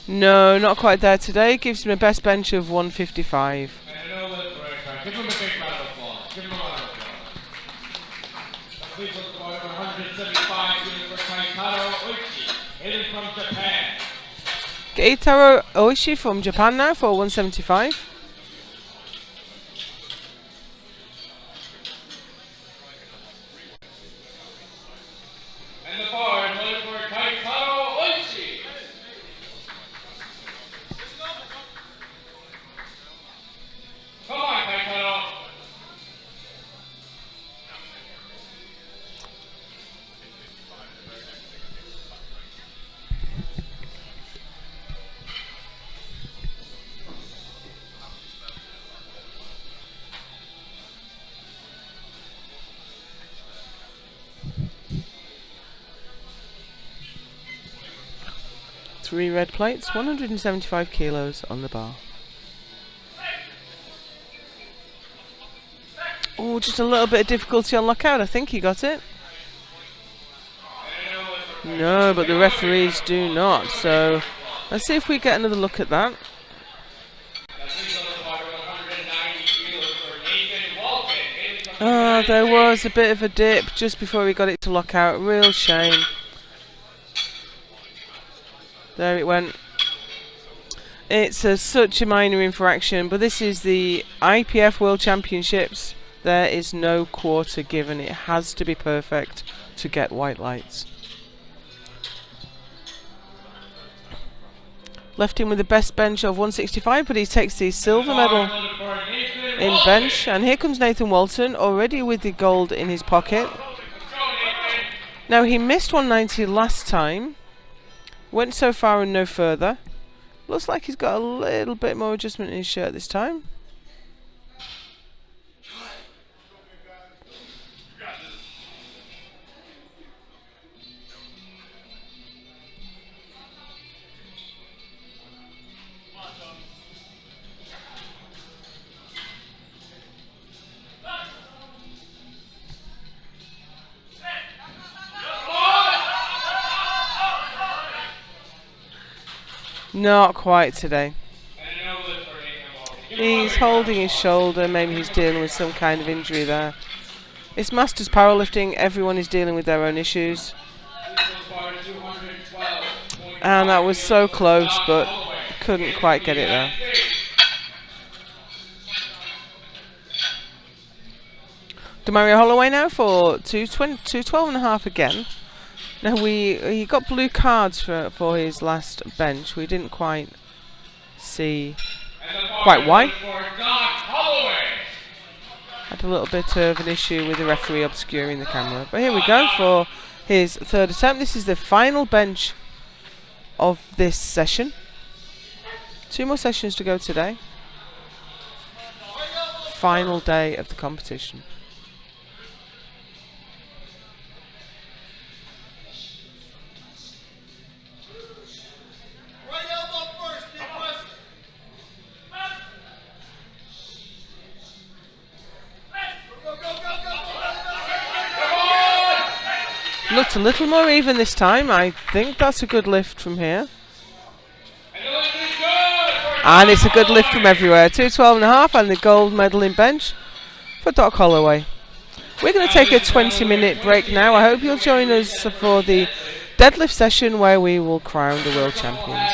No, not quite there today. Gives him a best bench of 155.
Give him a big round of applause. Give him a round of applause. Please look for 175 for Keitaro Oishi, hidden from Japan.
Keitaro Oishi from Japan now for 175.
And the bar is loaded for Keitaro Oishi. Come on, Keitaro.
Three red plates, 175 kilos on the bar. Oh, just a little bit of difficulty on lockout. I think he got it. No, but the referees do not. So let's see if we get another look at that. Oh, there was a bit of a dip just before we got it to lock out. Real shame. There it went. It's such a minor infraction, but this is the IPF World Championships. There is no quarter given. It has to be perfect to get white lights. Left him with the best bench of 165, but he takes the silver medal in bench. And here comes Nathan Walton, already with the gold in his pocket. Now, he missed 190 last time. Went so far and no further. Looks like he's got a little bit more adjustment in his shirt this time. Not quite today. He's holding his shoulder. Maybe he's dealing with some kind of injury there. It's Masters Powerlifting. Everyone is dealing with their own issues. And that was so close, but couldn't quite get it there. Demario Holloway now for 212.5 again. Now he got blue cards for his last bench. We didn't quite see quite why. Had a little bit of an issue with the referee obscuring the camera. But here we go for his third attempt. This is the final bench of this session. 2 more sessions to go today. final day of the competition. Looked a little more even this time. I think that's a good lift from here. And it's a good lift from everywhere. 212.5 and the gold medal in bench for Doc Holloway. We're going to take a 20-minute break now. I hope you'll join us for the deadlift session where we will crown the world champions.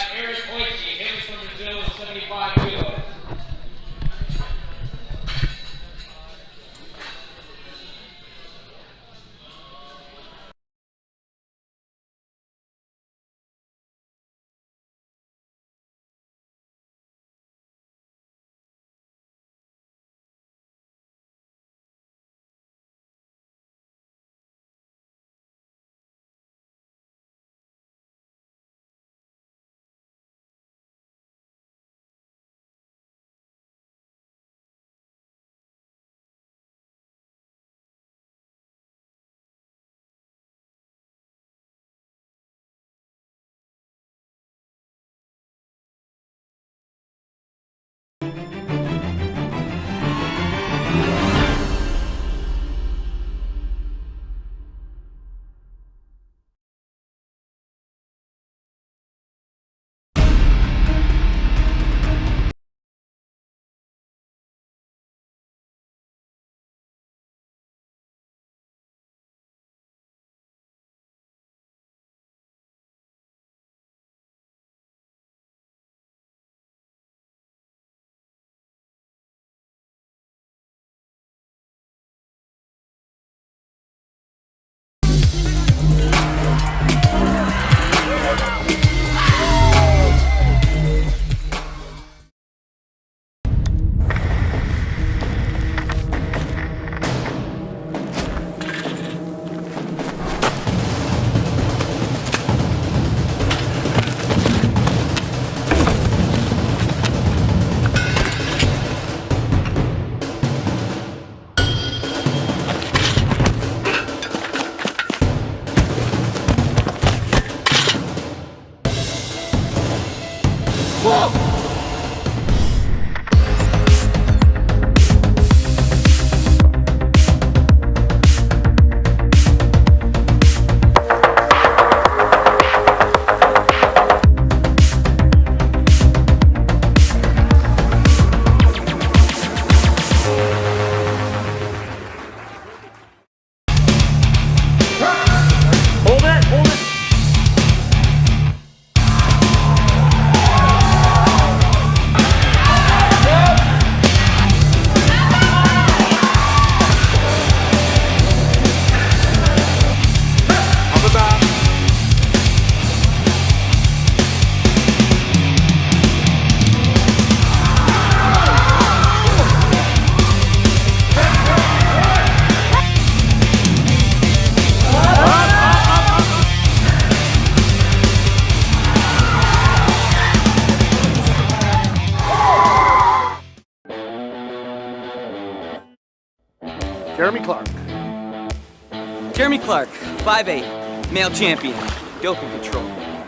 Jeremy Clark, 5'8", male champion, doping control.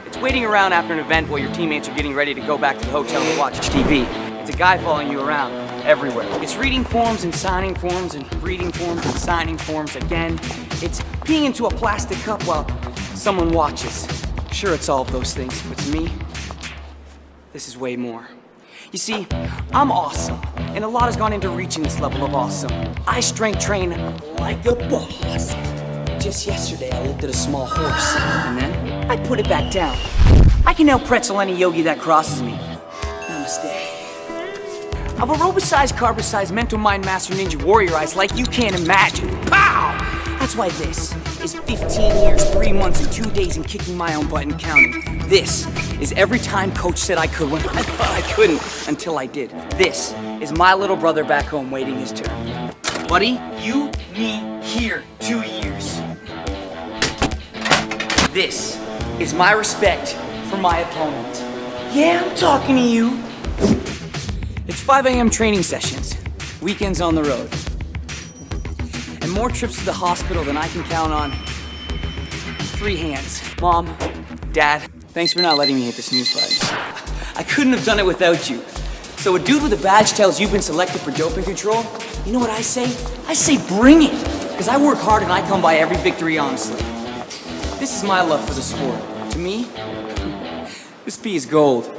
It's waiting around after an event while your teammates are getting ready to go back to the hotel to watch TV. It's a guy following you around everywhere. It's reading forms and signing forms and reading forms and signing forms again. It's peeing into a plastic cup while someone watches. Sure, it's all of those things, but to me, this is way more. You see, I'm awesome, and a lot has gone into reaching this level of awesome. I strength train like a boss. Just yesterday, I lifted a small horse, and then I put it back down. I can now pretzel any yogi that crosses me. Namaste. I've aerobicized, carbicized, mental mind master ninja warrior eyes like you can't imagine. Pow! That's why this is 15 years, 3 months, and 2 days in kicking my own butt and counting. This is every time coach said I could when I thought I couldn't until I did. This is my little brother back home waiting his turn. Buddy, you need here 2 years. This is my respect for my opponent. Yeah, I'm talking to you. It's 5 a.m. training sessions. weekends on the road, and more trips to the hospital than I can count on 3 hands. Mom, Dad, thanks for not letting me hit the snooze button. I couldn't have done it without you. So a dude with a badge tells you've been selected for doping control, you know what I say? I say bring it, because I work hard and I come by every victory honestly. This is my love for the sport. To me, this pee is gold.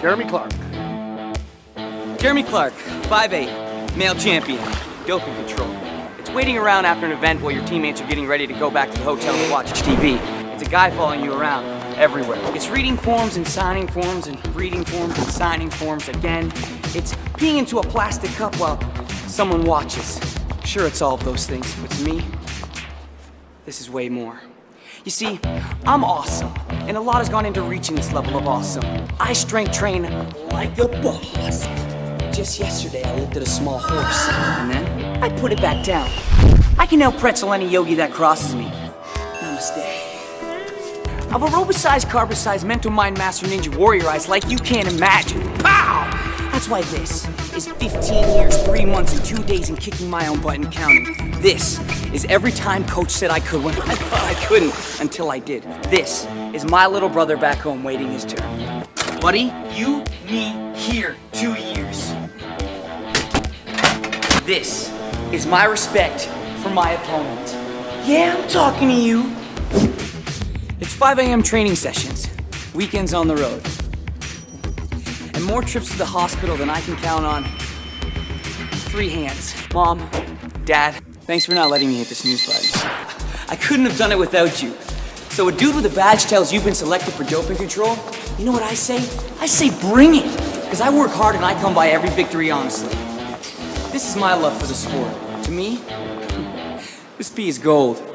Jeremy Clark.
Jeremy Clark, 5'8", male champion, doping control. It's waiting around after an event while your teammates are getting ready to go back to the hotel to watch TV. It's a guy following you around everywhere. It's reading forms and signing forms and reading forms and signing forms again. It's peeing into a plastic cup while someone watches. Sure, it's all of those things, but to me, this is way more. You see, I'm awesome, and a lot has gone into reaching this level of awesome. I strength train like a boss. Just yesterday, I lifted a small horse, and then I put it back down. I can now pretzel any yogi that crosses me. Namaste. I've aerobicized, carbicized, mental mind master ninja warrior eyes like you can't imagine. Pow! That's why this is 15 years, 3 months, and 2 days and kicking my own butt and counting. This is every time coach said I could when I thought I couldn't until I did. This is my little brother back home waiting his turn. Buddy, you need here 2 years. This is my respect for my opponent. Yeah, I'm talking to you. It's 5 a.m. training sessions, weekends on the road, and more trips to the hospital than I can count on 3 hands. Mom, Dad, thanks for not letting me hit the snooze button. I couldn't have done it without you. So a dude with a badge tells you've been selected for doping control, you know what I say? I say bring it, because I work hard and I come by every victory honestly. This is my love for the sport. To me, this pee is gold.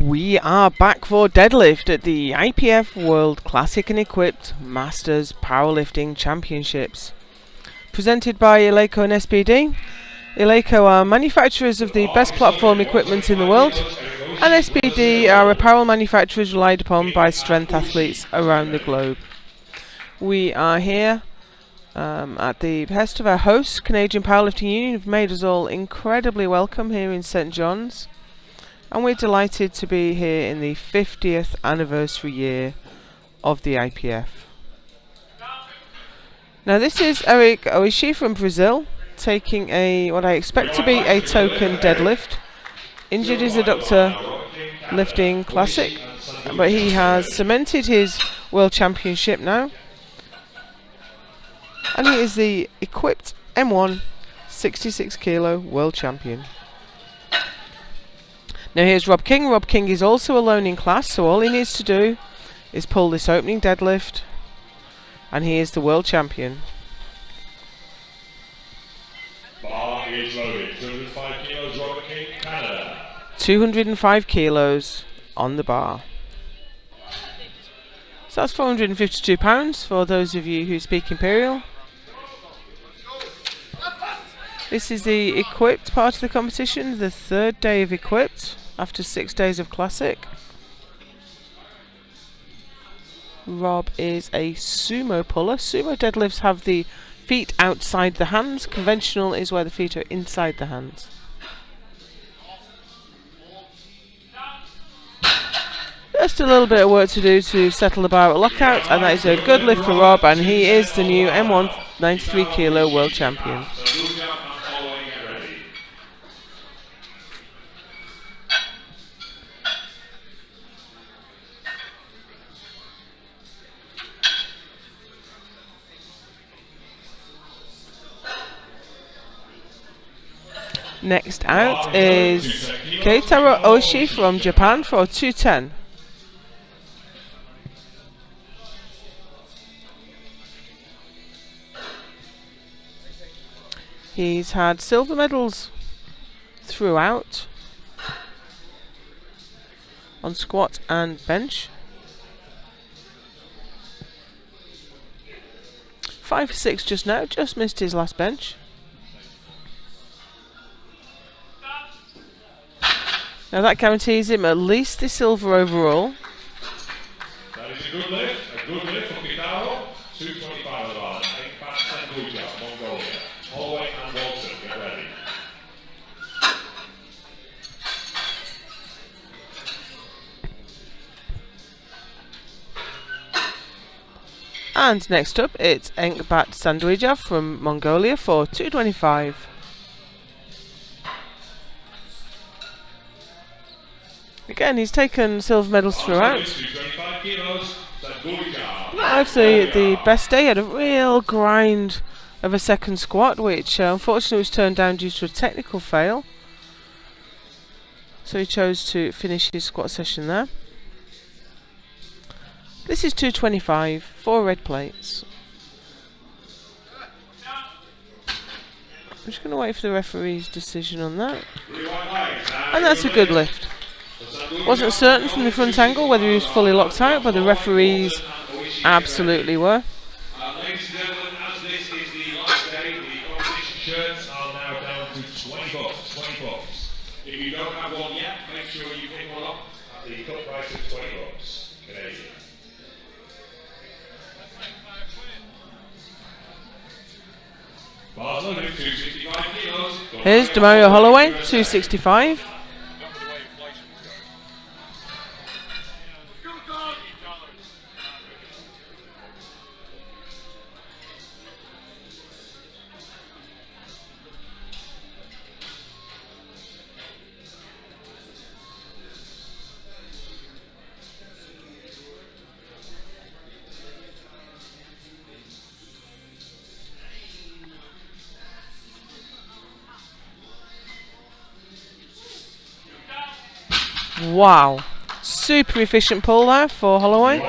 We are back for deadlift at the IPF World Classic and Equipped Masters Powerlifting Championships. Presented by Eleiko and SPD. Eleiko are manufacturers of the best platform equipment in the world, and SPD are apparel manufacturers relied upon by strength athletes around the globe. We are here at the behest of our hosts, Canadian Powerlifting Union, who've made us all incredibly welcome here in St John's. And we're delighted to be here in the 50th anniversary year of the IPF. Now this is Eric Oishi from Brazil, taking what I expect to be a token deadlift. Injured his adductor lifting classic, but he has cemented his world championship now. And he is the equipped M1 66 kilo world champion. Now here's Rob King. Rob King is also alone in class, so all he needs to do is pull this opening deadlift, and he is the world champion.
Bar is loaded. 205 kilos, Robert King, Canada.
205 kilos on the bar. So that's 452 pounds for those of you who speak Imperial. This is the equipped part of the competition, the third day of equipped after 6 days of classic. Rob is a sumo puller. Sumo deadlifts have the feet outside the hands. Conventional is where the feet are inside the hands. Just a little bit of work to do to settle the bar at lockout, and that is a good lift for Rob, and he is the new M1 93 kilo world champion. Next out is Keitaro Oishi from Japan for 210. He's had silver medals throughout on squat and bench. 5'6" just now, just missed his last bench. Now that guarantees him at least the silver overall.
That is a good lift for Kitaro. 225 on the bar. Back Sanguja, Mongolia. Holloway and Walton, get ready.
And next up, it's Enkbat Sandwija from Mongolia for 225. Again, he's taken silver medals throughout. Not actually the best day. He had a real grind of a second squat, which unfortunately was turned down due to a technical fail. So he chose to finish his squat session there. This is 225, 4 red plates. I'm just going to wait for the referee's decision on that. And that's a good lift. Wasn't certain from the front angle whether he was fully locked out, but the referees absolutely were.
Ladies and gentlemen, as this is the last day, the competition shirts are now down to $20. If you don't have one yet, make sure you pick one up at the cut price of $20 Canadian. Bars loaded, 265 kilos.
Here's Demario Holloway, 265. Wow, super efficient pull there for Holloway.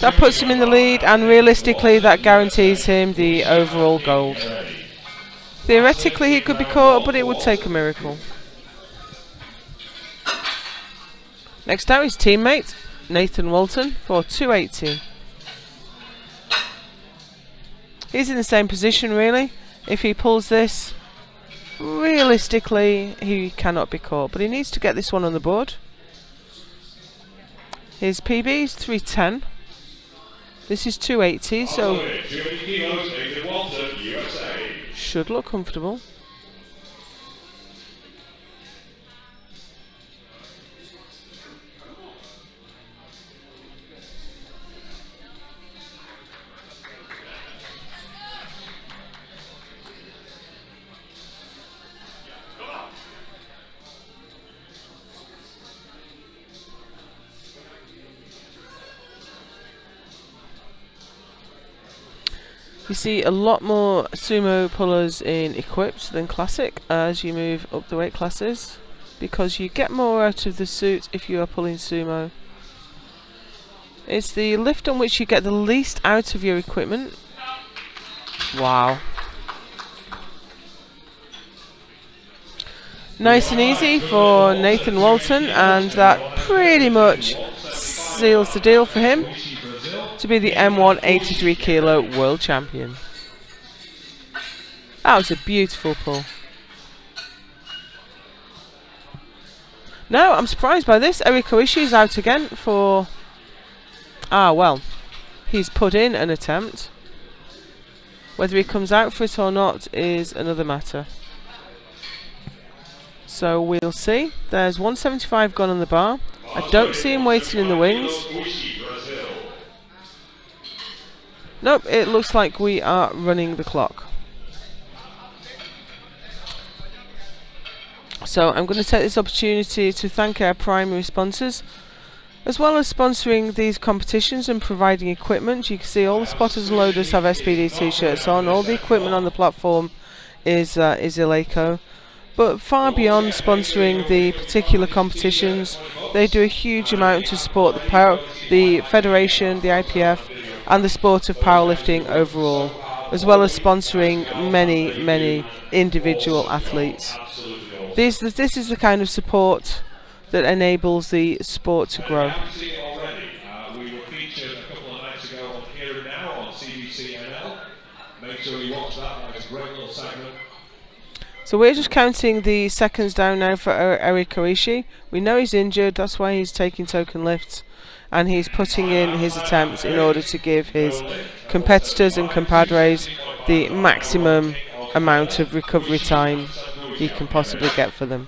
That puts him in the lead, and realistically that guarantees him the overall gold. Theoretically he could be caught, but it would take a miracle. Next out his teammate Nathan Walton for 280. He's in the same position really. If he pulls this, realistically he cannot be caught, but he needs to get this one on the board. His PB is 310. This is 280, so should look comfortable. You see a lot more sumo pullers in equipped than classic as you move up the weight classes, because you get more out of the suit if you are pulling sumo. It's the lift on which you get the least out of your equipment. Wow. Nice and easy for Nathan Walton, and that pretty much seals the deal for him to be the M1 83 kilo world champion. That was a beautiful pull. No, I'm surprised by this. Eric Oishi is out again for... well, he's put in an attempt. Whether he comes out for it or not is another matter. So we'll see. There's 175 gone on the bar. I don't see him waiting in the wings. Nope, it looks like we are running the clock. So I'm going to take this opportunity to thank our primary sponsors, as well as sponsoring these competitions and providing equipment. You can see all the spotters and loaders have SPD t-shirts on. All the equipment on the platform is Eleiko. But far beyond sponsoring the particular competitions, they do a huge amount to support the Federation, the IPF, and the sport of powerlifting overall, as well as sponsoring many individual athletes. This is the kind of support that enables the sport to grow.
We were featured a couple of nights ago on Here and Now on CBCNL. Make sure you watch that. That's a great little segment.
So we're just counting the seconds down now for Eric Oishi. We know he's injured, that's why he's taking token lifts, and he's putting in his attempts in order to give his competitors and compadres the maximum amount of recovery time he can possibly get for them.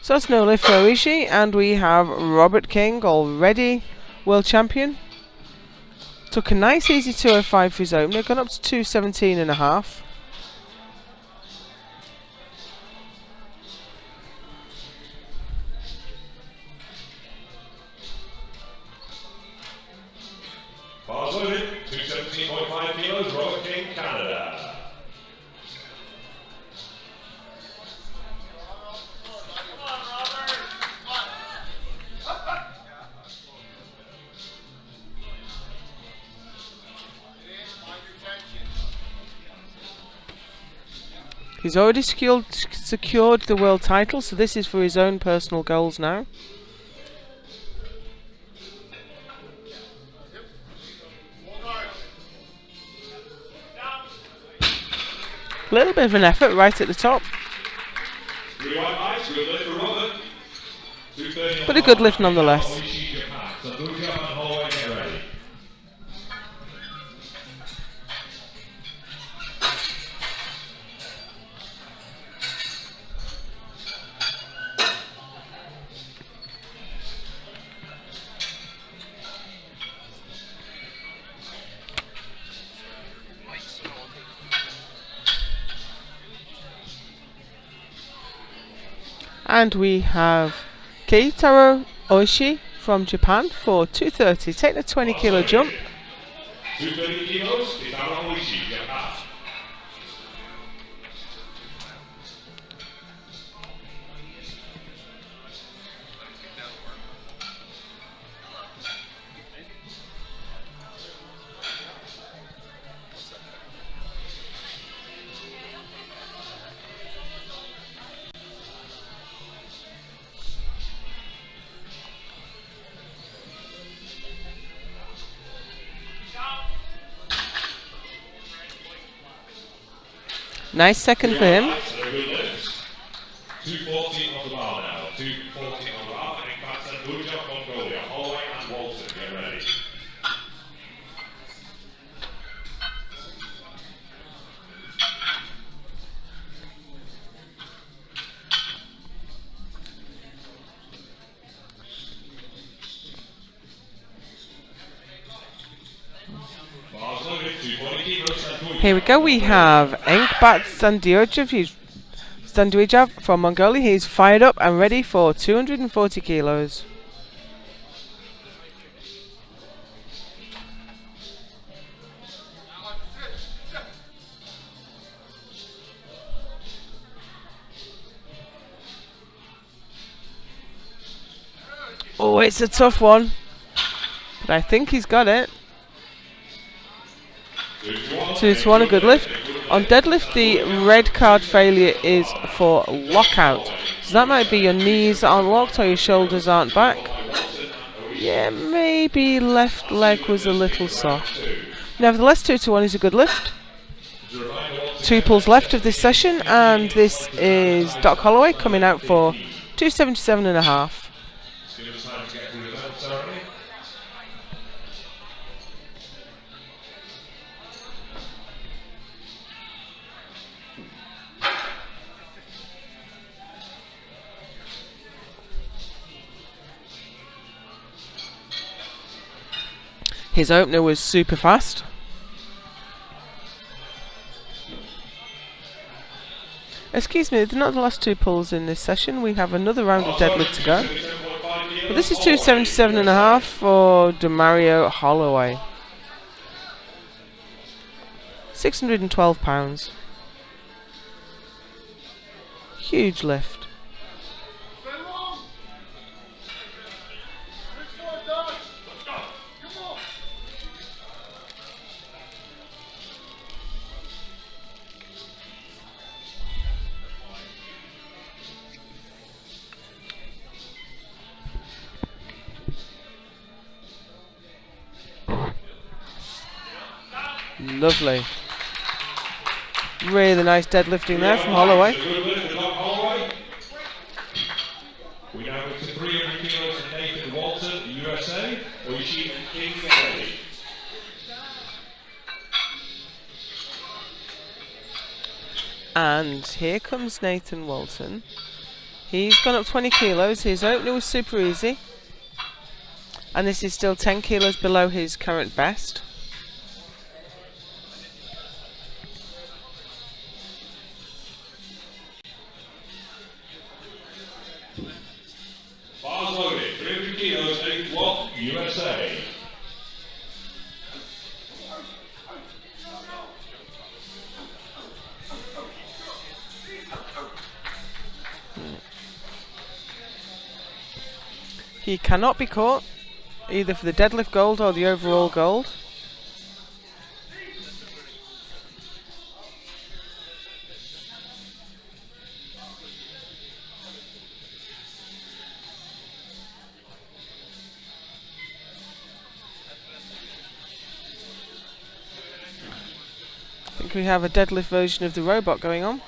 So that's no lift for Oishi, and we have Robert King, already world champion. Took a nice easy 205 for his opener, gone up to 217.5.
Bars loaded, 217.5 kilos, Robert King, Canada.
He's already secured the world title, so this is for his own personal goals now. A little bit of an effort right at the top, but a good lift nonetheless. And we have Keitaro Oishi from Japan for 230, taking a 20 kilo jump.
230 kilos, Keitaro Oishi, Japan.
Nice second for him.
240 on the bar now. 240 on the bar. And in fact, Buja, Mongolia, Holloway and Walton, get ready.
Here we go, we have Enkbat Sanduijav from Mongolia. He's fired up and ready for 240 kilos. Oh, it's a tough one, but I think he's got it. 2-1, a good lift. On deadlift, the red card failure is for lockout. So that might be your knees aren't locked or your shoulders aren't back. Yeah, maybe left leg was a little soft. Nevertheless, 2-1 is a good lift. 2 pulls left of this session, and this is Doc Holloway coming out for 277.5. His opener was super fast. Excuse me, they're not the last 2 pulls in this session. We have another round of deadlift to go. But this is 277.5 for Demario Holloway. 612 pounds. Huge lift. Lovely. Really nice deadlifting there from Holloway.
We now go to 300 kilos for Nathan Walton, USA. Oishi and King ready.
And here comes Nathan Walton. He's gone up 20 kilos. His opener was super easy. And this is still 10 kilos below his current best.
Bars loaded, 300 kilos, 8 watt, USA.
He cannot be caught, either for the deadlift gold or the overall gold. I think we have a deadlift version of the robot going on.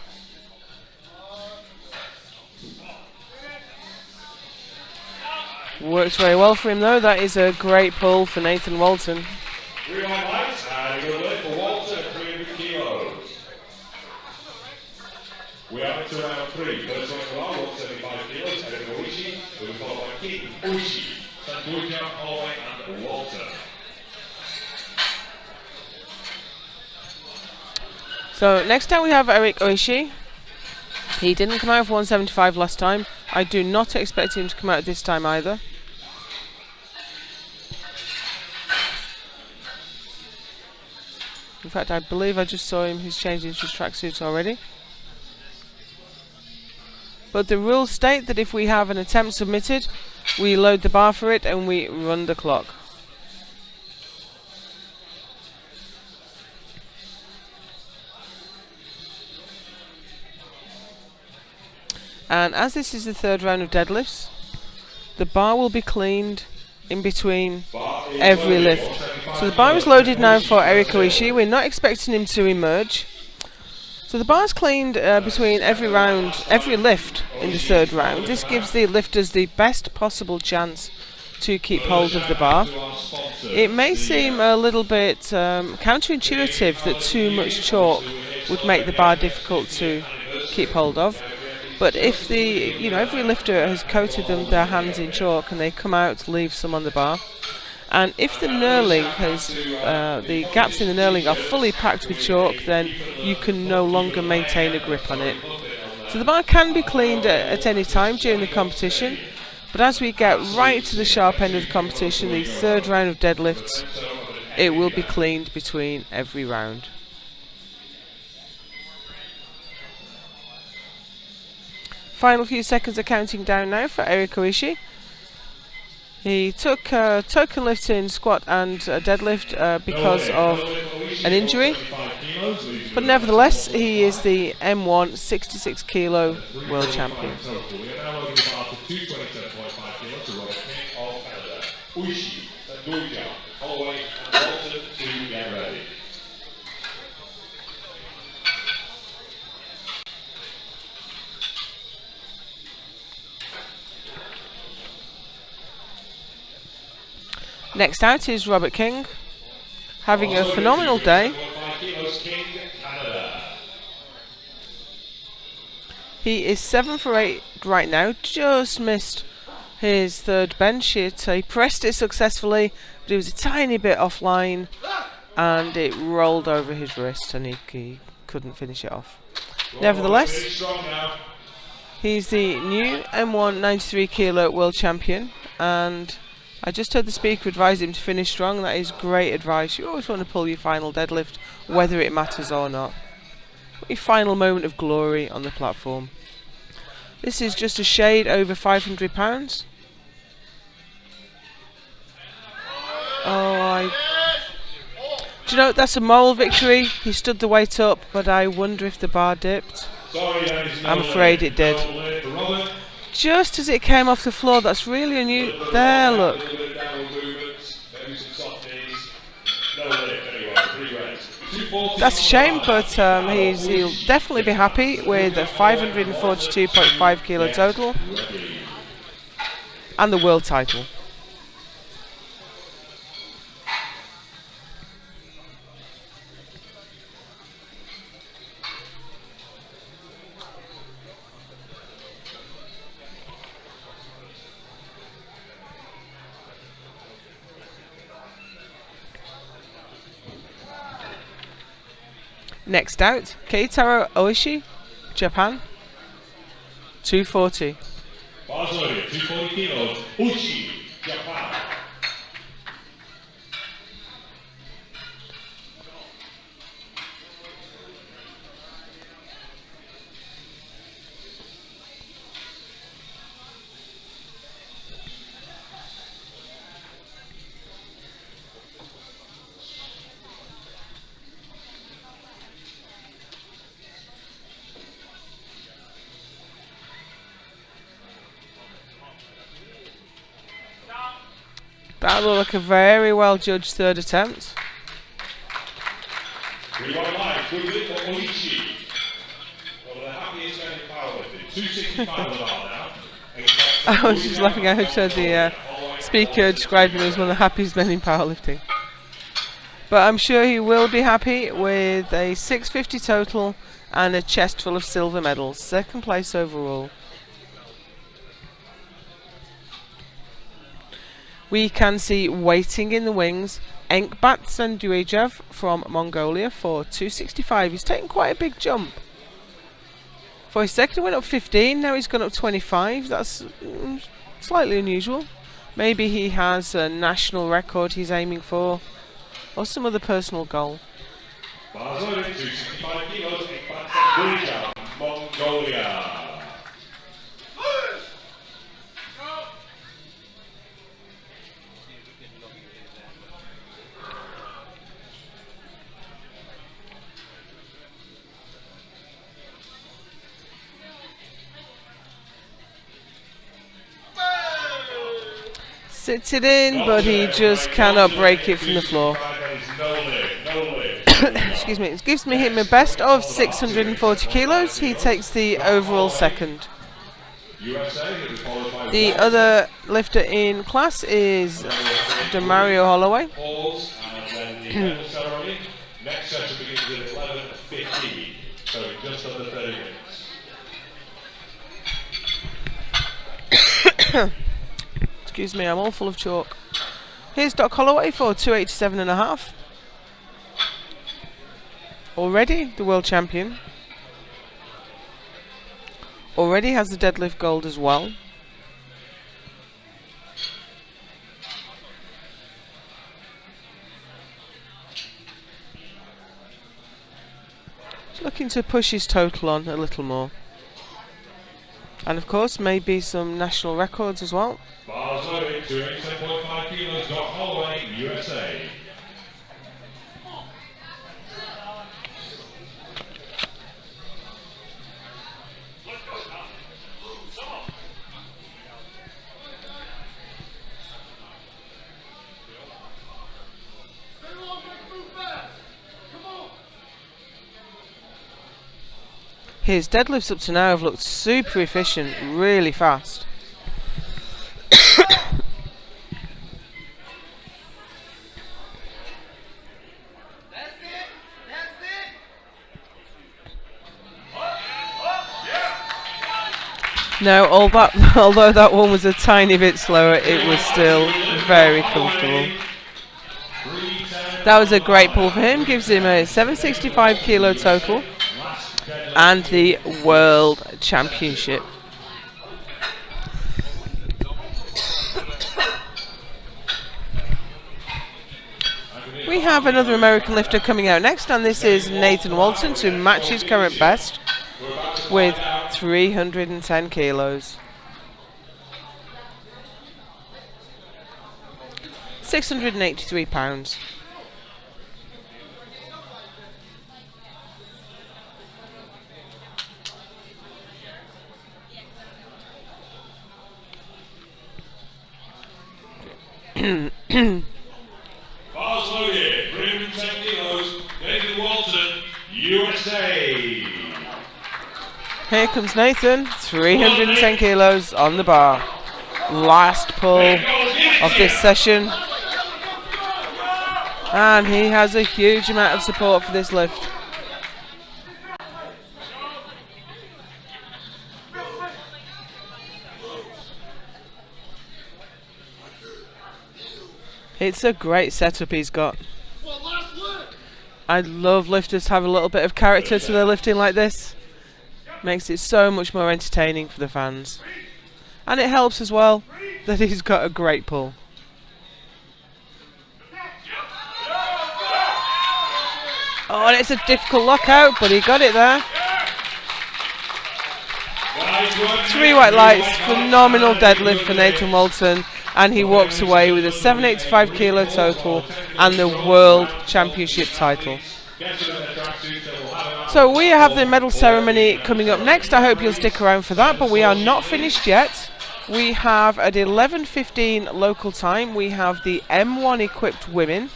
Works very well for him though. That is a great pull for Nathan Walton.
3 on lights, and a good lift for Walton, 300 kilos. We are into round 3. First one for our 175 kilos, Eric Oishi, who is followed by Keaton Oishi, Sanduja, Holloway, and Walton.
So next out we have Eric Oishi. He didn't come out for 175 last time. I do not expect him to come out this time either. In fact, I believe I just saw him. He's changed into his tracksuit already. But the rules state that if we have an attempt submitted, we load the bar for it and we run the clock. And as this is the 3rd round of deadlifts, the bar will be cleaned in between every lift. So the bar is loaded now for Eric Oishi. We're not expecting him to emerge. So the bar's cleaned between every lift in the third round. This gives the lifters the best possible chance to keep hold of the bar. It may seem a little bit counterintuitive that too much chalk would make the bar difficult to keep hold of, but if every lifter has coated their hands in chalk and they come out, leave some on the bar, and if the knurling the gaps in the knurling are fully packed with chalk, then you can no longer maintain a grip on it. So the bar can be cleaned at any time during the competition, but as we get right to the sharp end of the competition, the third round of deadlifts, it will be cleaned between every round. Final few seconds are counting down now for Eric Oishi. He took token lifts in squat and deadlift because of an injury, but nevertheless he is the M1 66 kilo world champion. Next out is Robert King, having a phenomenal day. He is 7 for 8 right now, just missed his third bench. He pressed it successfully, but he was a tiny bit offline and it rolled over his wrist and he couldn't finish it off. Nevertheless, he's the new M1 93 kilo world champion, and I just heard the speaker advise him to finish strong. That is great advice. You always want to pull your final deadlift, whether it matters or not. Your final moment of glory on the platform. This is just a shade over 500 pounds. Do you know, that's a moral victory. He stood the weight up, but I wonder if the bar dipped. I'm afraid it did. Just as it came off the floor, that's really unusual. There, look. That's a shame, but he'll definitely be happy with a 542.5 kilo total and the world title. Next out, Keitaro Oishi, Japan, 240.
240 kilos, Oishi, Japan.
That looked like a very well judged third attempt.
We are live with it for Oishi. One of the happiest men in powerlifting. 265 now.
I was just laughing. I heard the speaker describing him as one of the happiest men in powerlifting. But I'm sure he will be happy with a 650 total and a chest full of silver medals. Second place overall. We can see waiting in the wings Enkbat Senduejev from Mongolia for 265. He's taken quite a big jump. For his second, he went up 15. Now he's gone up 25. That's slightly unusual. Maybe he has a national record he's aiming for, or some other personal goal.
265 kilos, Enkbat Senduejev, Mongolia.
Sits it in, but he just cannot break it from the floor. Excuse excuse me, it gives me him a best of 640 kilos. He takes the overall second. The other lifter in class is Demario Holloway.
Next session begins at 11:15, so just under 30 minutes.
Excuse me, I'm all full of chalk. Here's Doc Holloway for 287.5. Already the world champion. Already has the deadlift gold as well. He's looking to push his total on a little more. And of course, maybe some national records as well.
Bars loaded, 287.5 kilos, Doc Holloway, USA.
His deadlifts up to now have looked super efficient, really fast. No, although that one was a tiny bit slower, it was still very comfortable. That was a great pull for him, gives him a 765 kilo total and the World Championship. We have another American lifter coming out next, and this is Nathan Walton to match his current best with 310 kilos. 683 pounds.
Bars loaded, 310 kilos, Nathan Walton, USA.
Here comes Nathan, 310 kilos on the bar. Last pull of this session. And he has a huge amount of support for this lift. It's a great setup he's got. I love lifters to have a little bit of character to their lifting like this. Makes it so much more entertaining for the fans. And it helps as well that he's got a great pull. Oh, and it's a difficult lockout, but he got it there. 3 white lights, phenomenal deadlift for Nathan Walton. And he walks away with a 785 kilo total and the World Championship title. So we have the medal ceremony coming up next. I hope you'll stick around for that, but we are not finished yet. We have at 11:15 local time, we have the M1 equipped women,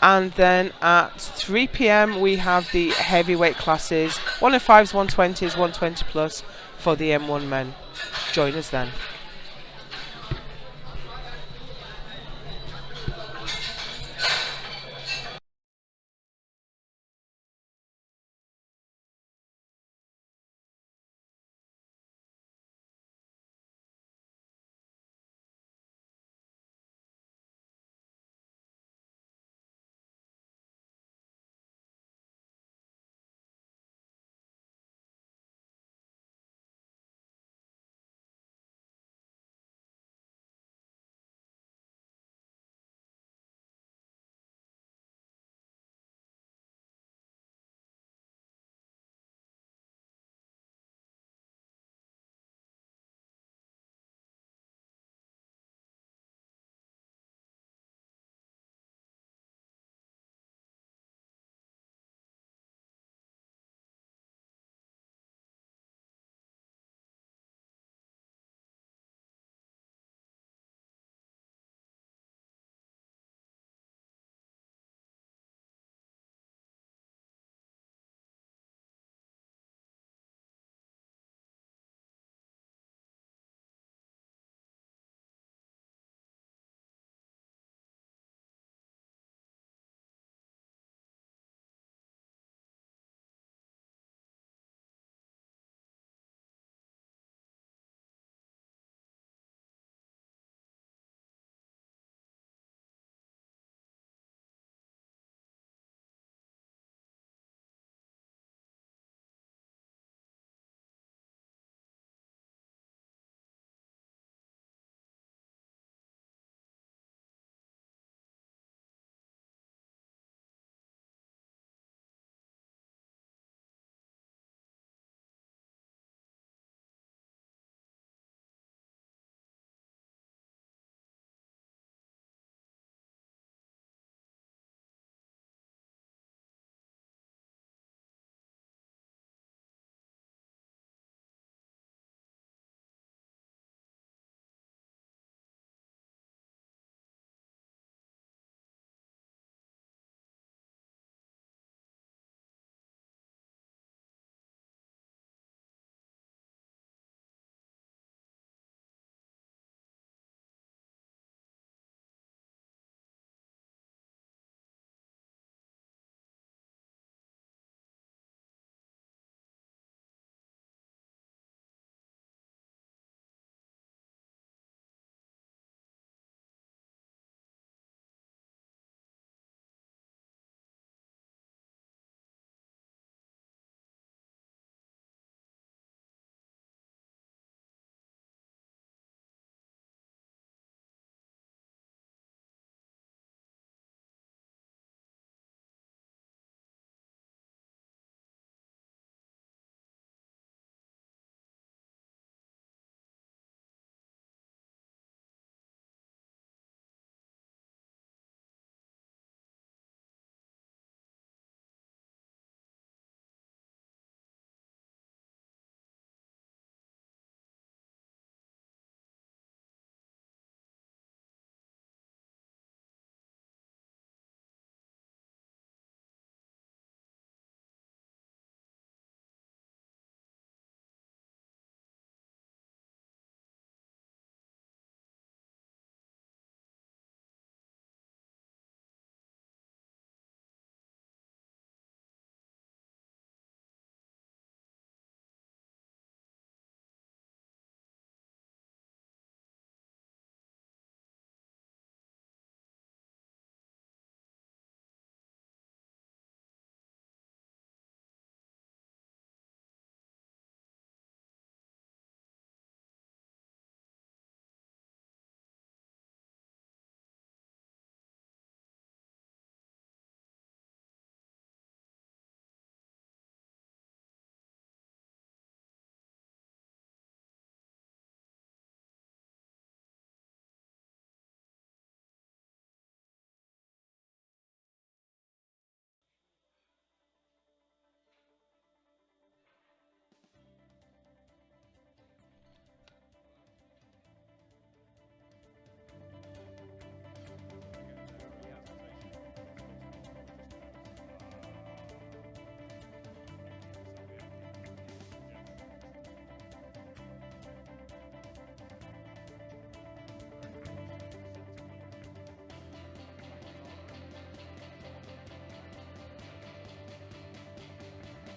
and then at 3 p.m. we have the heavyweight classes, 105s, 120s, 120 plus for the M1 men. Join us then.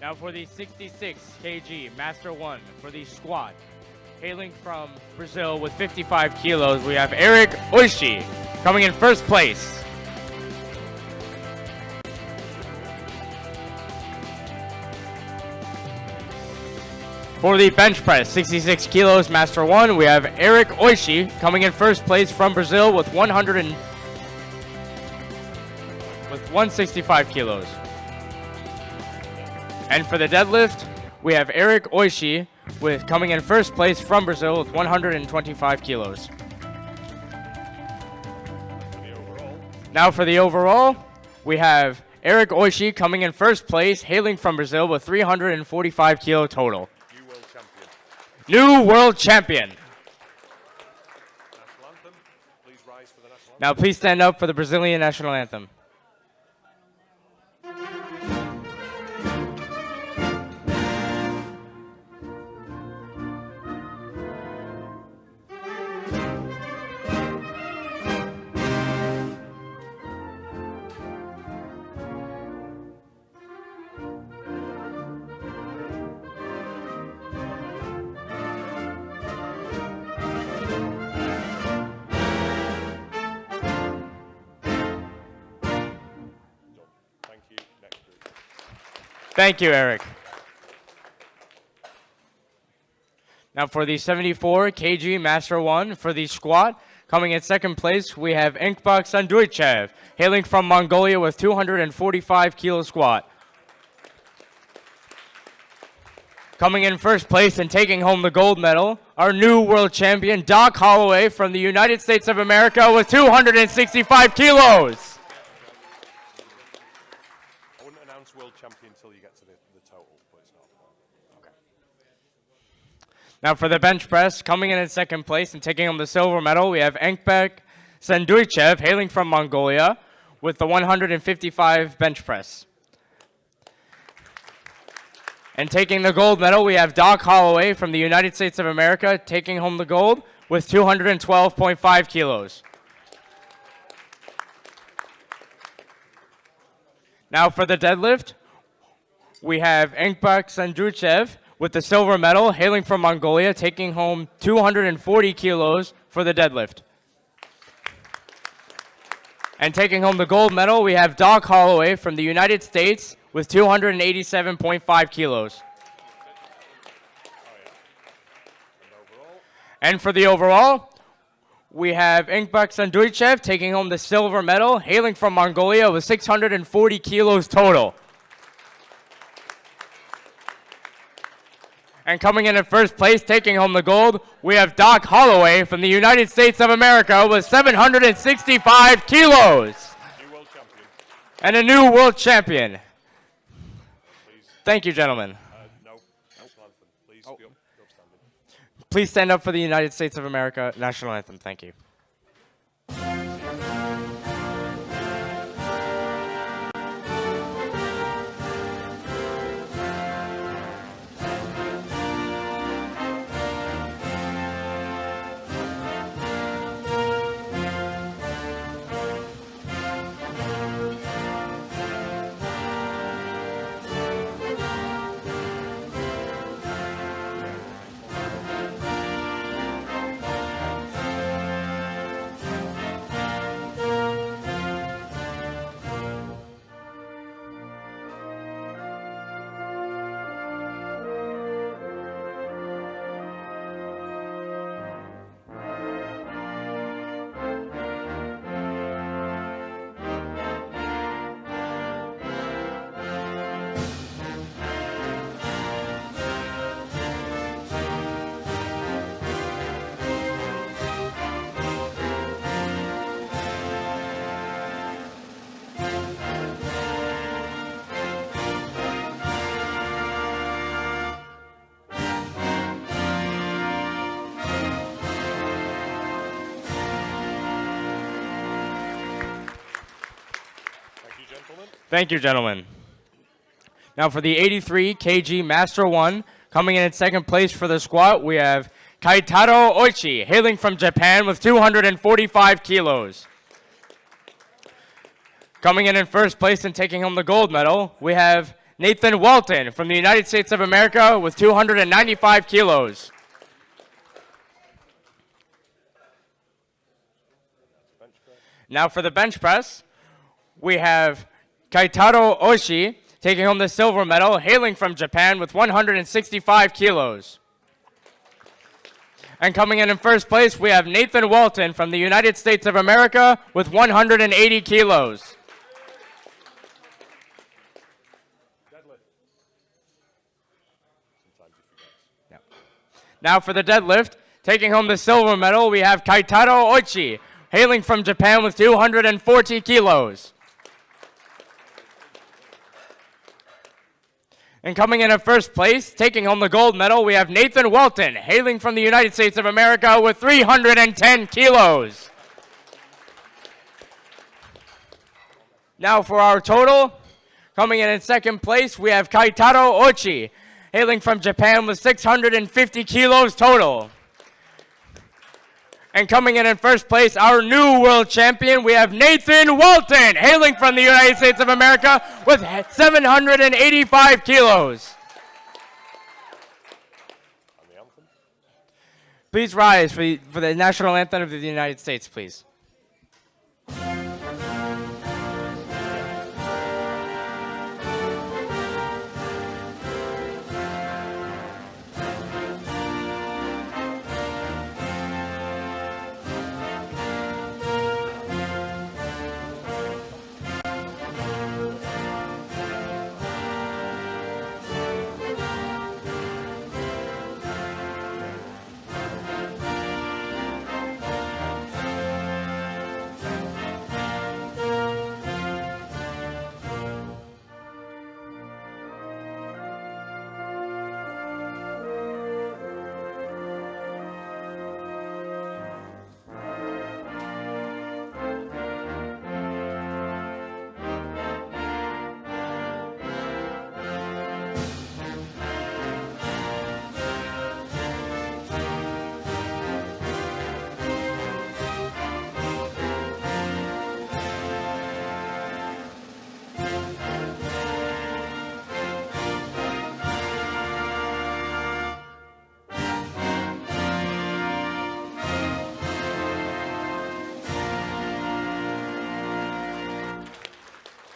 Now for the 66 kg Master 1 for the squat. Hailing from Brazil with 55 kilos, we have Eric Oishi coming in first place. For the bench press, 66 kilos Master 1, we have Eric Oishi coming in first place from Brazil with 165 kilos. And for the deadlift, we have Eric Oishi coming in first place from Brazil with 125 kilos. Now for the overall, we have Eric Oishi coming in first place, hailing from Brazil with 345 kilo total. New world champion.
National anthem. Please rise for the national anthem.
Now please stand up for the Brazilian national anthem.
Thank you. Next group.
Thank you, Eric. Now for the 74 kg Master 1 for the squat, coming in second place, we have Enkbak Sanduichev, hailing from Mongolia with 245 kilo squat. Coming in first place and taking home the gold medal, our new world champion, Doc Holloway from the United States of America with 265 kilos.
I wouldn't announce world champion until you get to the total, but it's not. Okay.
Now for the bench press, coming in second place and taking home the silver medal, we have Enkbek Sanduichev, hailing from Mongolia, with the 155 bench press. And taking the gold medal, we have Doc Holloway from the United States of America, taking home the gold with 212.5 kilos. Now for the deadlift, we have Enkbak Sanduichev with the silver medal, hailing from Mongolia, taking home 240 kilos for the deadlift. And taking home the gold medal, we have Doc Holloway from the United States with 287.5 kilos. And for the overall, we have Enkbak Sanduichev taking home the silver medal, hailing from Mongolia with 640 kilos total. And coming in at first place, taking home the gold, we have Doc Holloway from the United States of America with 765 kilos.
New world champion.
And a new world champion. Thank you, gentlemen.
No. National anthem. Please go standing.
Please stand up for the United States of America national anthem. Thank you. Thank you, gentlemen. Now for the 83 kg Master 1, coming in at second place for the squat, we have Kaitaro Oichi, hailing from Japan with 245 kilos. Coming in first place and taking home the gold medal, we have Nathan Walton from the United States of America with 295 kilos. Now for the bench press, we have Kaitaro Oshii taking home the silver medal, hailing from Japan with 165 kilos. And coming in first place, we have Nathan Walton from the United States of America with 180 kilos. Now for the deadlift, taking home the silver medal, we have Kaitaro Oichi, hailing from Japan with 240 kilos. And coming in at first place, taking home the gold medal, we have Nathan Walton, hailing from the United States of America with 310 kilos. Now for our total, coming in second place, we have Kaitaro Ochi, hailing from Japan with 650 kilos total. And coming in first place, our new world champion, we have Nathan Walton, hailing from the United States of America with 785 kilos. Please rise for the national anthem of the United States, please.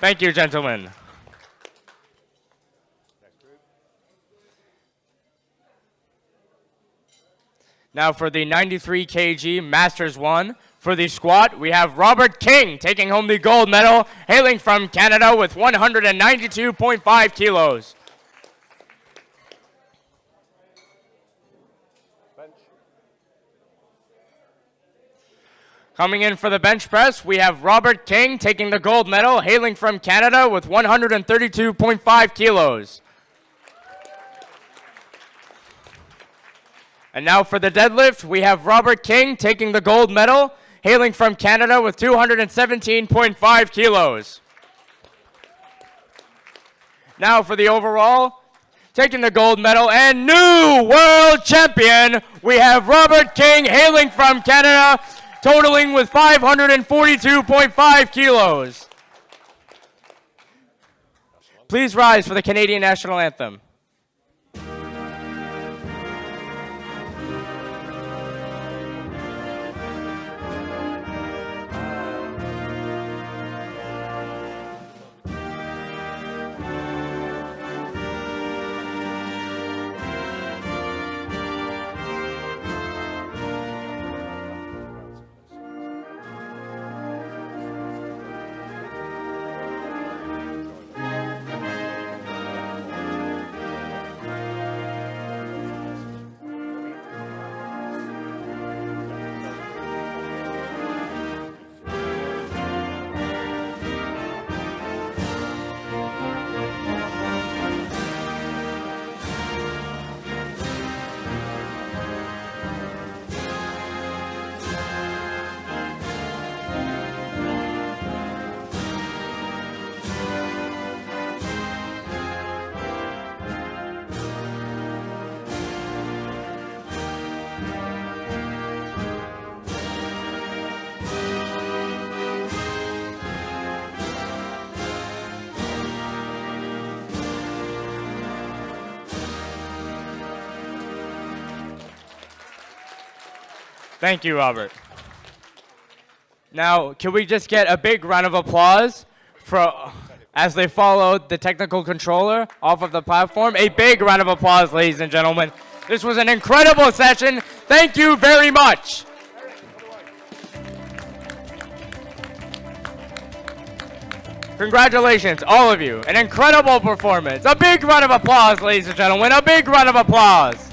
Thank you, gentlemen. Now for the 93 kg Masters 1, for the squat, we have Robert King taking home the gold medal, hailing from Canada with 192.5 kilos. Coming in for the bench press, we have Robert King taking the gold medal, hailing from Canada with 132.5 kilos. And now for the deadlift, we have Robert King taking the gold medal, hailing from Canada with 217.5 kilos. Now for the overall, taking the gold medal and new world champion, we have Robert King hailing from Canada, totaling with 542.5 kilos. Please rise for the Canadian national anthem. Thank you, Robert. Now, can we just get a big round of applause for as they followed the technical controller off of the platform? A big round of applause, ladies and gentlemen. This was an incredible session. Thank you very much. Congratulations, all of you. An incredible performance. A big round of applause, ladies and gentlemen. A big round of applause.